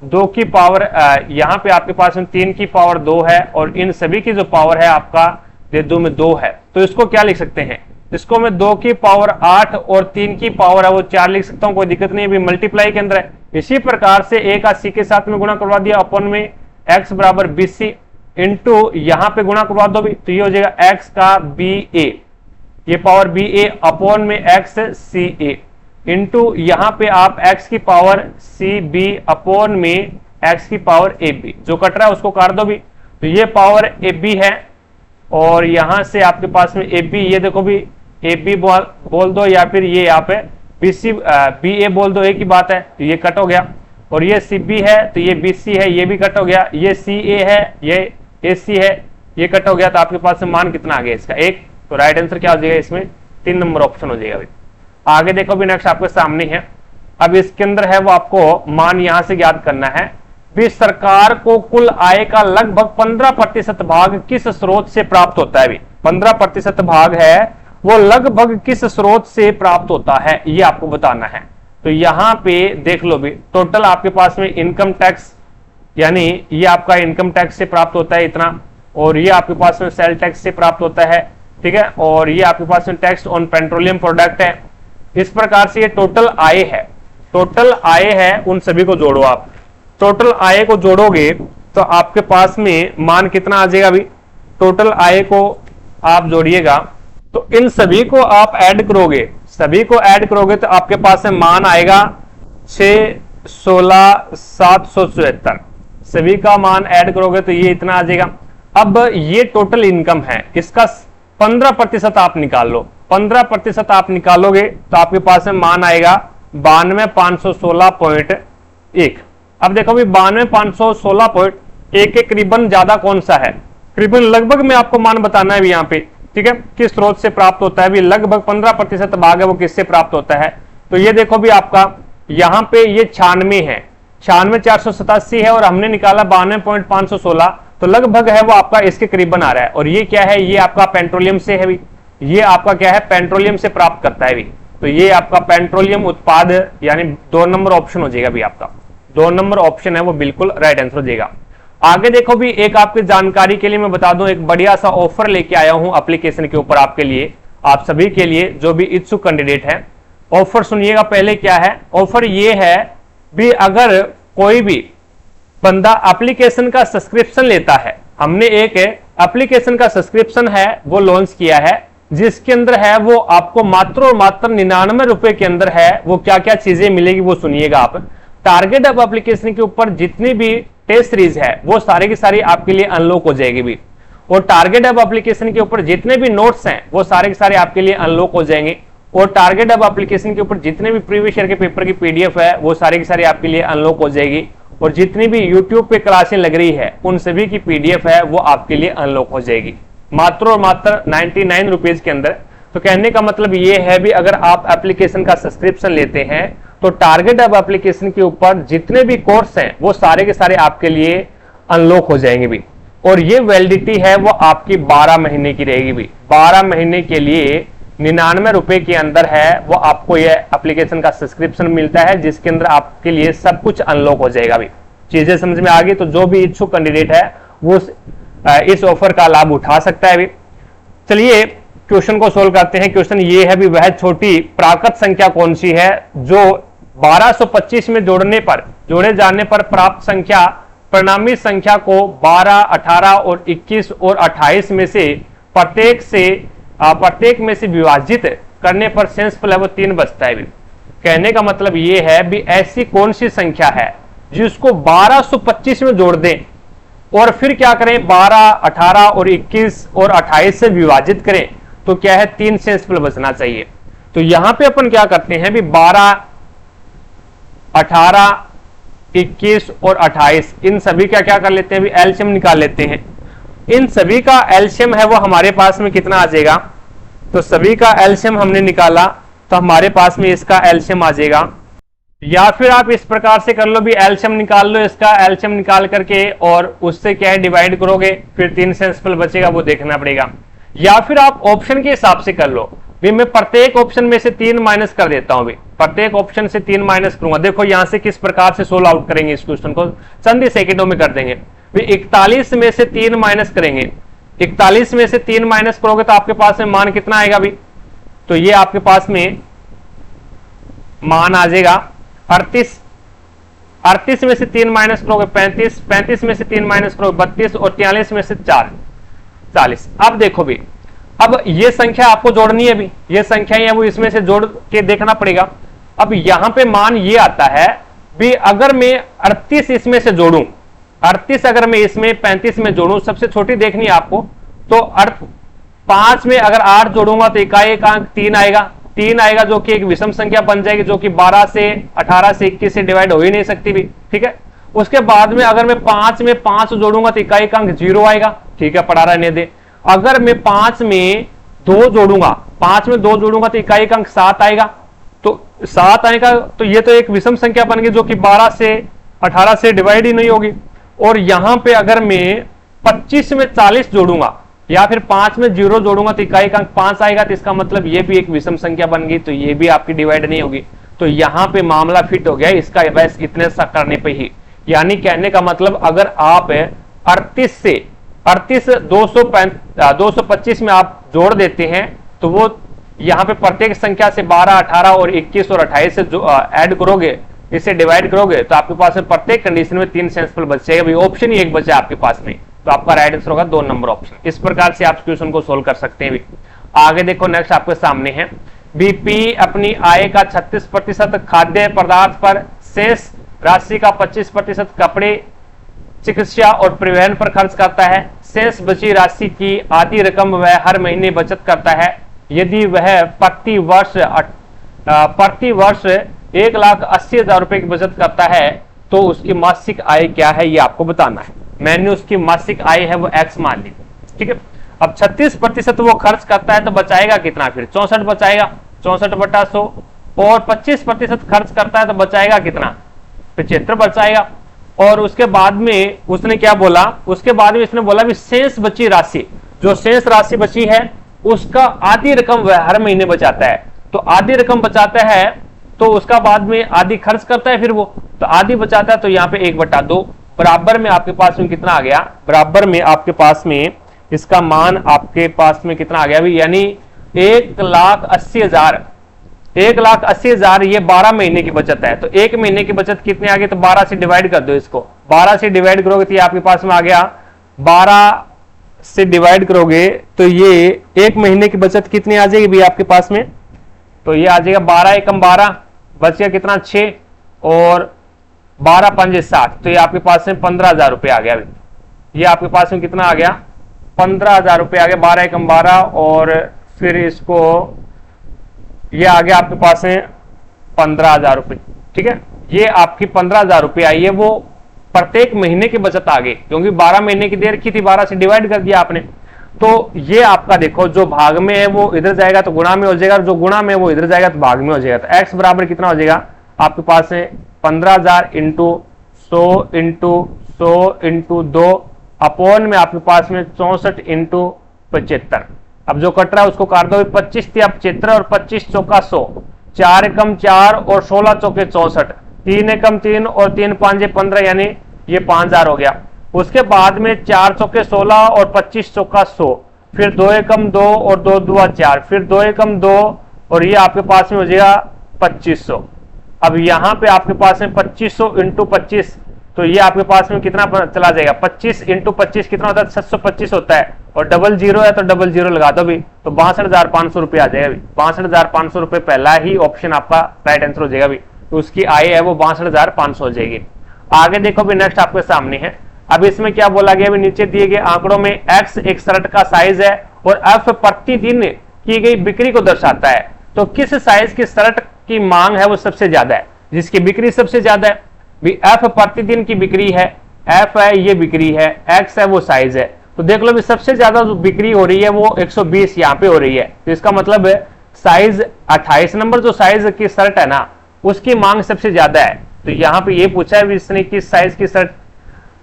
A: 2 की पावर यहाँ पे आपके पास में 3 की पावर 2 है, और इन सभी की जो पावर है आपका 2 में 2 है, तो इसको क्या लिख सकते हैं, इसको मैं 2 की पावर 8 और 3 की पावर है वो 4 लिख सकता हूँ, कोई दिक्कत नहीं है, भी मल्टीप्लाई के अंदर है। इसी प्रकार से a का c के साथ में गुणा करवा दिया, अपन में x बराबर BC इंटू यहाँ पे गुणा करवा दो भी, तो ये हो जाएगा x का BA, ये पावर BA अपॉन में x CA इंटू यहाँ पे आप x की पावर CB अपॉन में x की पावर AB, जो कट रहा है उसको काट दो भी, तो ये पावर AB है, और यहां से आपके पास में AB, ये देखो भी AB बोल दो, या फिर ये यहाँ पे BA बोल दो, एक ही बात है, तो ये कट हो गया, और ये CB है तो ये BC है, ये भी कट हो गया, ये CA है, ये AC है, ये कट हो गया, तो आपके पास में मान कितना आ गया इसका 1, तो राइट आंसर क्या हो जाएगा इसमें 3 नंबर ऑप्शन हो जाएगा। आगे देखो भी नेक्स्ट आपके सामने है। अब इसके अंदर है वो आपको मान यहां से ज्ञात करना है भी, सरकार को कुल आय का लगभग 15% भाग किस स्रोत से प्राप्त होता है। भी 15% भाग है वो लगभग किस स्रोत से प्राप्त होता है, ये आपको बताना है। तो यहां पे देख लो भी, टोटल आपके पास में इनकम टैक्स यानी ये आपका इनकम टैक्स से प्राप्त होता है इतना, और ये आपके पास में सेल टैक्स से प्राप्त होता है, ठीक है, और ये आपके पास में टैक्स ऑन पेट्रोलियम प्रोडक्ट है। इस प्रकार से ये टोटल आय है, टोटल आय है, उन सभी को जोड़ो आप। टोटल आय को जोड़ोगे तो आपके पास में मान कितना आ जाएगा अभी, टोटल आय को आप जोड़िएगा तो इन सभी को आप ऐड करोगे, सभी को ऐड करोगे तो आपके पास में मान आएगा 6,16,774। सभी का मान ऐड करोगे तो ये इतना आ जाएगा। अब ये टोटल इनकम है, इसका 15% आप निकाल लो, 15% आप निकालोगे तो आपके पास में मान आएगा 92,516.1। अब देखो भी 92,516.1 के करीबन ज्यादा कौन सा है, करीबन लगभग में आपको मान बताना है यहाँ पे, ठीक है, किस स्रोत से प्राप्त होता है। भी लगभग 15% भाग है वो किससे प्राप्त होता है। तो ये देखो भी आपका यहाँ पे ये 96 है, 96,487 है और हमने निकाला 92,516, तो लगभग है वो आपका इसके करीबन आ रहा है। और ये क्या है, ये आपका पेट्रोलियम से है भी, ये आपका क्या है, पेट्रोलियम से प्राप्त करता है भी। तो ये आपका पेट्रोलियम उत्पाद यानी 2 नंबर ऑप्शन हो जाएगा भी आपका, 2 नंबर ऑप्शन है वो बिल्कुल राइट आंसर हो जाएगा। आगे देखो भी एक आपकी जानकारी के लिए मैं बता दूं, एक बढ़िया सा ऑफर लेके आया हूं एप्लीकेशन के ऊपर आपके लिए, आप सभी के लिए जो भी इच्छुक कैंडिडेट है। ऑफर सुनिएगा पहले क्या है, ऑफर ये है भी अगर कोई भी बंदा एप्लीकेशन का सब्सक्रिप्शन लेता है, हमने एक एप्लीकेशन का सब्सक्रिप्शन है वो लॉन्च किया है, जिसके अंदर है वो आपको मात्र और मात्र 99 रुपए के अंदर है वो क्या क्या चीजें मिलेगी वो सुनिएगा आप। टारगेट अब एप्लीकेशन के ऊपर जितनी भी टेस्ट सीरीज है वो सारी की सारी आपके लिए अनलॉक हो जाएगी भी, और टारगेट अब एप्लीकेशन के ऊपर जितने भी नोट्स हैं वो सारे के सारे आपके लिए अनलॉक हो जाएंगे, और टारगेट अब एप्लीकेशन के ऊपर जितने भी प्रीवियस ईयर के पेपर की पीडीएफ है वो सारी की सारी आपके लिए अनलॉक हो जाएगी, और जितनी भी यूट्यूब पे क्लासें लग रही है उन सभी की पीडीएफ है वो आपके लिए अनलॉक हो जाएगी मात्र और मात्र 99 रुपीज के अंदर। तो कहने का मतलब ये है भी अगर आप एप्लीकेशन का सब्सक्रिप्शन लेते हैं तो टारगेट अब एप्लीकेशन के ऊपर जितने भी कोर्स हैं वो सारे के सारे आपके लिए अनलॉक हो जाएंगे भी, और ये वैलिडिटी है वो आपकी 12 महीने की रहेगी भी। 12 महीने के लिए 99 रुपए के अंदर है वो आपको ये एप्लीकेशन का सब्सक्रिप्शन मिलता है, जिसके अंदर आपके लिए सब कुछ अनलॉक हो जाएगा भी। चीजें समझ में आ गई, तो जो भी इच्छुक कैंडिडेट है वो इस ऑफर का लाभ उठा सकता है भी। चलिए क्वेश्चन को सोल्व करते हैं। क्वेश्चन ये है भी वह छोटी प्राकृत संख्या कौन सी है जो 1225 में जोड़े जाने पर प्राप्त संख्या परिणामी संख्या को 12, 18 और 21 और 28 में से प्रत्येक में से विभाजित करने पर शेषफल है वो 3 बचता है भी। कहने का मतलब ये है भी ऐसी कौन सी संख्या है जिसको 1225 में जोड़ दें और फिर क्या करें 12, 18 और 21 और 28 से विभाजित करें तो क्या है 3 शेषफल बचना चाहिए। तो यहां पे अपन क्या करते हैं भी 12, 18, 21 और 28 इन सभी का क्या कर लेते हैं भी एलसीएम निकाल लेते हैं। इन सभी का एलसीएम है वो हमारे पास में कितना आ जाएगा, तो सभी का एलसीएम हमने निकाला तो हमारे पास में इसका एलसीएम आ जाएगा। या फिर आप इस प्रकार से कर लो भी एलसीएम निकाल लो, इसका एलसीएम निकाल करके और उससे क्या है डिवाइड करोगे फिर 3 शेषफल बचेगा वो देखना पड़ेगा। या फिर आप ऑप्शन के हिसाब से कर लो भी मैं प्रत्येक ऑप्शन में से 3 माइनस कर देता हूं भी, प्रत्येक ऑप्शन से 3 माइनस करूंगा। देखो यहां से किस प्रकार से सोल्व आउट करेंगे इस क्वेश्चन को, चंद ही सेकंडों में कर देंगे। 41 में से 3 माइनस करेंगे, 41 में से 3 माइनस करोगे तो आपके पास में मान कितना आएगा भी, तो ये आपके पास में मान आ जाएगा 38, 38 में से 3 माइनस करोगे 35, 35 में से 3 माइनस करोगे 32 और 43 में से 4 40। अब देखो भी अब ये संख्या आपको जोड़नी है भी, ये संख्या है वो इसमें से जोड़ के देखना पड़ेगा। अब यहां पे मान ये आता है भी अगर मैं 38 इसमें से जोड़ूं, 38 अगर मैं इसमें 35 में जोड़ूं, सबसे छोटी देखनी है आपको, तो 5 में अगर 8 जोड़ूंगा तो इकाई एक अंक 3 आएगा, 3 आएगा जो कि एक विषम संख्या बन जाएगी जो कि 12 से 18 से 21 से डिवाइड हो ही नहीं सकती भी, ठीक है। उसके बाद में अगर मैं 5 में 5 जोड़ूंगा तो इकाई का अंक 0 आएगा, ठीक है, पढ़ा रहने दे। अगर मैं 5 में 2 जोड़ूंगा, 5 में 2 जोड़ूंगा तो इकाई का अंक 7 आएगा, तो 7 आएगा तो ये तो एक विषम संख्या बन गई जो कि 12 से 18 से डिवाइड ही नहीं होगी। और यहां पे अगर मैं 25 में 40 जोड़ूंगा या फिर 5 में 0 जोड़ूंगा तो इकाई का अंक 5 आएगा, तो इसका मतलब ये भी एक विषम संख्या बन गई, तो ये भी आपकी डिवाइड नहीं होगी। तो यहां पे मामला फिट हो गया इसका, बस इतने सा करने पे ही यानी कहने का मतलब अगर आप 38 225 में आप जोड़ देते हैं तो वो यहाँ पे प्रत्येक संख्या से 12, 18 और 21 और 28 से जो ऐड करोगे, इसे डिवाइड करोगे तो आपके पास में प्रत्येक कंडीशन में 3 सेंसिबल बच जाएगा। ऑप्शन ही एक बचा आपके पास में, तो आपका राइट आंसर होगा 2 नंबर ऑप्शन। इस प्रकार से आप क्वेश्चन को सोल्व कर सकते हैं भी। आगे देखो, नेक्स्ट आपके सामने है, बीपी अपनी आय का 36% खाद्य पदार्थ पर, शेष राशि का 25% कपड़े, चिकित्सा और परिवहन पर खर्च करता है। शेष बची राशि की आधी रकम वह हर महीने बचत करता है। यदि वह प्रति वर्ष 1,80,000 रुपए की बचत करता है तो उसकी मासिक आय क्या है, ये आपको बताना है। मैंने उसकी मासिक आय है वो x मान ली, ठीक है। अब 36% वो खर्च करता है तो बचाएगा कितना, फिर 64 बचाएगा, 64/100, और 25% खर्च करता है तो बचाएगा कितना, 75 बचाएगा। और उसके बाद में उसने क्या बोला, उसके बाद में इसने बोला भी शेष बची राशि, जो शेष राशि बची है उसका आधी रकम वह हर महीने बचाता है। तो आधी रकम बचाता है तो उसका बाद में आधी खर्च करता है, फिर वो तो आधी बचाता है, तो यहाँ पे 1/2 बराबर में आपके पास में कितना आ गया, बराबर में आपके पास में इसका मान आपके पास में कितना आ गया भी, यानी 1,80,000। 1,80,000 ये 12 महीने की बचत है। तो एक महीने की बचत कितने आ गए, तो 12 से डिवाइड कर दो इसको, 12 से डिवाइड करोगे तो ये आपके पास में आ गया, 12 से डिवाइड करोगे तो ये एक महीने की बचत कितनी आ जाएगी भी आपके पास में, तो ये आ जाएगा 12 एकम 12, बच गया कितना 6, और 12 पंजे 60, तो ये आपके पास में 15,000 रुपये आ गया। ये आपके पास में कितना आ गया, 15,000 रुपये आ गया, 12 एकम 12, और फिर इसको ये आ गया आपके पास में 15,000 रुपये, ठीक है। ये आपकी 15,000 रुपये आई है, वो प्रत्येक महीने की बचत आ गई, क्योंकि 12 महीने की देर की थी, 12 से डिवाइड कर दिया आपने। तो ये आपका देखो, जो भाग में है वो इधर जाएगा तो गुणा में हो जाएगा, जो गुणा में वो इधर जाएगा तो भाग में हो जाएगा। तो x बराबर कितना हो जाएगा आपके पास में 15,000 इंटू 100 इंटू 100 इंटू 2 अपॉन में आपके पास में 64 इंटू 75। अब जो कट रहा है उसको काट दो, 25 थी, अब 75 और 25 चौका 100, 4 एकम 4 और 16 चौके 64, 3 एकम 3 और 3 पांजे 15, यानी ये 5,000 हो गया। उसके बाद में 4 चौके 16 और 25 चौका 100, फिर 2 एकम 2 और 2 दुआ 4, फिर 2 एकम 2, और ये आपके पास में हो जाएगा 2500। अब यहाँ पे आपके पास में 2500 इंटू 25, तो ये आपके पास में कितना चला जाएगा, 25 इंटू 25 कितना होता है, 725 होता है, और डबल जीरो है तो डबल जीरो लगा दो भी, तो 62,500 रुपये आ जाएगा। 62,500 रुपये पहला ही ऑप्शन आपका राइट आंसर हो जाएगा भी, तो उसकी आय है वो 62,500 हो जाएगी। आगे देखो भी, नेक्स्ट आपके सामने है। अब इसमें क्या बोला गया, नीचे दिए गए आंकड़ों में x एक शर्ट का साइज है और f प्रतिदिन की गई बिक्री को दर्शाता है, तो किस साइज की शर्ट की मांग है वो सबसे ज्यादा है, जिसकी बिक्री सबसे ज्यादा है भी। f प्रतिदिन की बिक्री है, f है ये बिक्री है, x है वो साइज है। तो देख लो भी सबसे ज्यादा जो बिक्री हो रही है वो 120 यहाँ पे हो रही है, तो इसका मतलब है साइज 28 नंबर जो साइज की शर्ट है ना, उसकी मांग सबसे ज्यादा है। तो यहाँ पे ये पूछा है इसने किस साइज की शर्ट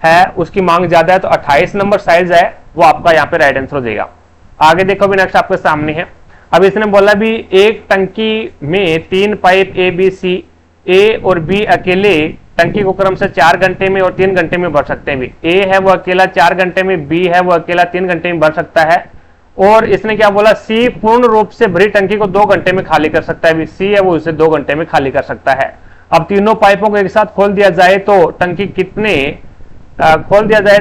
A: है उसकी मांग ज्यादा है, तो 28 नंबर साइज है वो आपका यहाँ पे राइट आंसर हो जाएगा। आगे देखो भी, नेक्स्ट आपके सामने है। अब इसने बोला भी एक टंकी में 3 पाइप ए बी सी, ए और बी अकेले टंकी को क्रम से 4 घंटे में और 3 घंटे में भर सकते हैं भी। ए है वो अकेला 4 घंटे में, बी है वो अकेला 3 घंटे में भर सकता है, और इसने क्या बोला, सी पूर्ण रूप से भरी टंकी को 2 घंटे में खाली कर सकता है भी। सी है वो उसे 2 घंटे में खाली कर सकता है। अब तीनों पाइपों को एक साथ खोल दिया जाए तो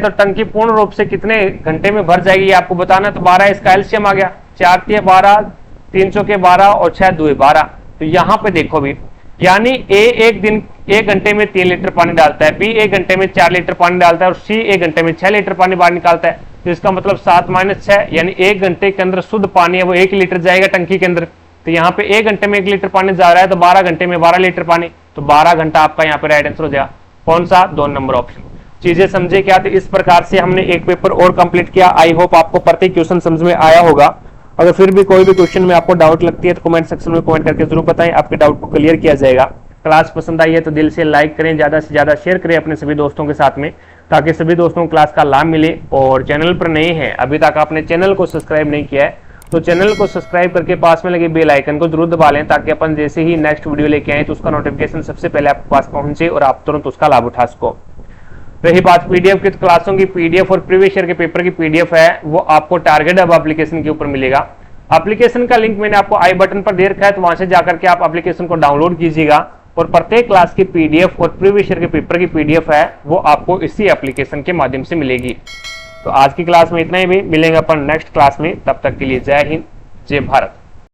A: टंकी पूर्ण रूप से कितने घंटे में भर जाएगी, ये आपको बताना। तो 12 इसका एलसीएम आ गया, 4 तिया 12, 3 चौके 12 और 6 दुए 12। तो यहाँ पे देखो भी, यानी ए एक दिन 1 घंटे में 3 लीटर पानी डालता है, बी 1 घंटे में 4 लीटर पानी डालता है, और सी 1 घंटे में 6 लीटर पानी बाहर निकालता है। तो इसका मतलब 7 - 6 यानी 1 घंटे के अंदर शुद्ध पानी है वो 1 लीटर जाएगा टंकी के अंदर। तो यहाँ पे 1 घंटे में 1 लीटर पानी जा रहा है, तो 12 घंटे में 12 लीटर पानी, तो 12 घंटा आपका यहाँ पे राइट आंसर हो जाएगा। कौन सा, 2 नंबर ऑप्शन। चीजें समझे क्या, तो इस प्रकार से हमने एक पेपर और कंप्लीट किया। आई होप आपको प्रत्येक क्वेश्चन समझ में आया होगा। अगर फिर भी कोई भी क्वेश्चन में आपको डाउट लगती है तो कमेंट सेक्शन में कमेंट करके जरूर बताएं, आपके डाउट को क्लियर किया जाएगा। क्लास पसंद आई है तो दिल से लाइक करें, ज्यादा से ज्यादा शेयर करें अपने सभी दोस्तों के साथ में, ताकि सभी दोस्तों को क्लास का लाभ मिले। और चैनल पर नए हैं, अभी तक आपने चैनल को सब्सक्राइब नहीं किया है तो चैनल को सब्सक्राइब करके पास में लगे बेल आइकन को जरूर दबा लें, ताकि अपन जैसे ही नेक्स्ट वीडियो लेके आए तो उसका नोटिफिकेशन सबसे पहले आपके पास पहुंचे और आप तुरंत उसका लाभ उठा सको। रही बात पीडीएफ की, तो क्लासों की पीडीएफ और प्रीवियस ईयर के पेपर की पीडीएफ है वो आपको टारगेट हब एप्लीकेशन के ऊपर मिलेगा। एप्लीकेशन का लिंक मैंने आपको आई बटन पर दे रखा है, तो वहां से जाकर के आप एप्लीकेशन को डाउनलोड कीजिएगा और प्रत्येक क्लास की पीडीएफ और प्रीवियस ईयर के पेपर की पीडीएफ है वो आपको इसी एप्लीकेशन के माध्यम से मिलेगी। तो आज की क्लास में इतना ही, भी मिलेंगे अपन नेक्स्ट क्लास में, तब तक के लिए जय हिंद जय भारत।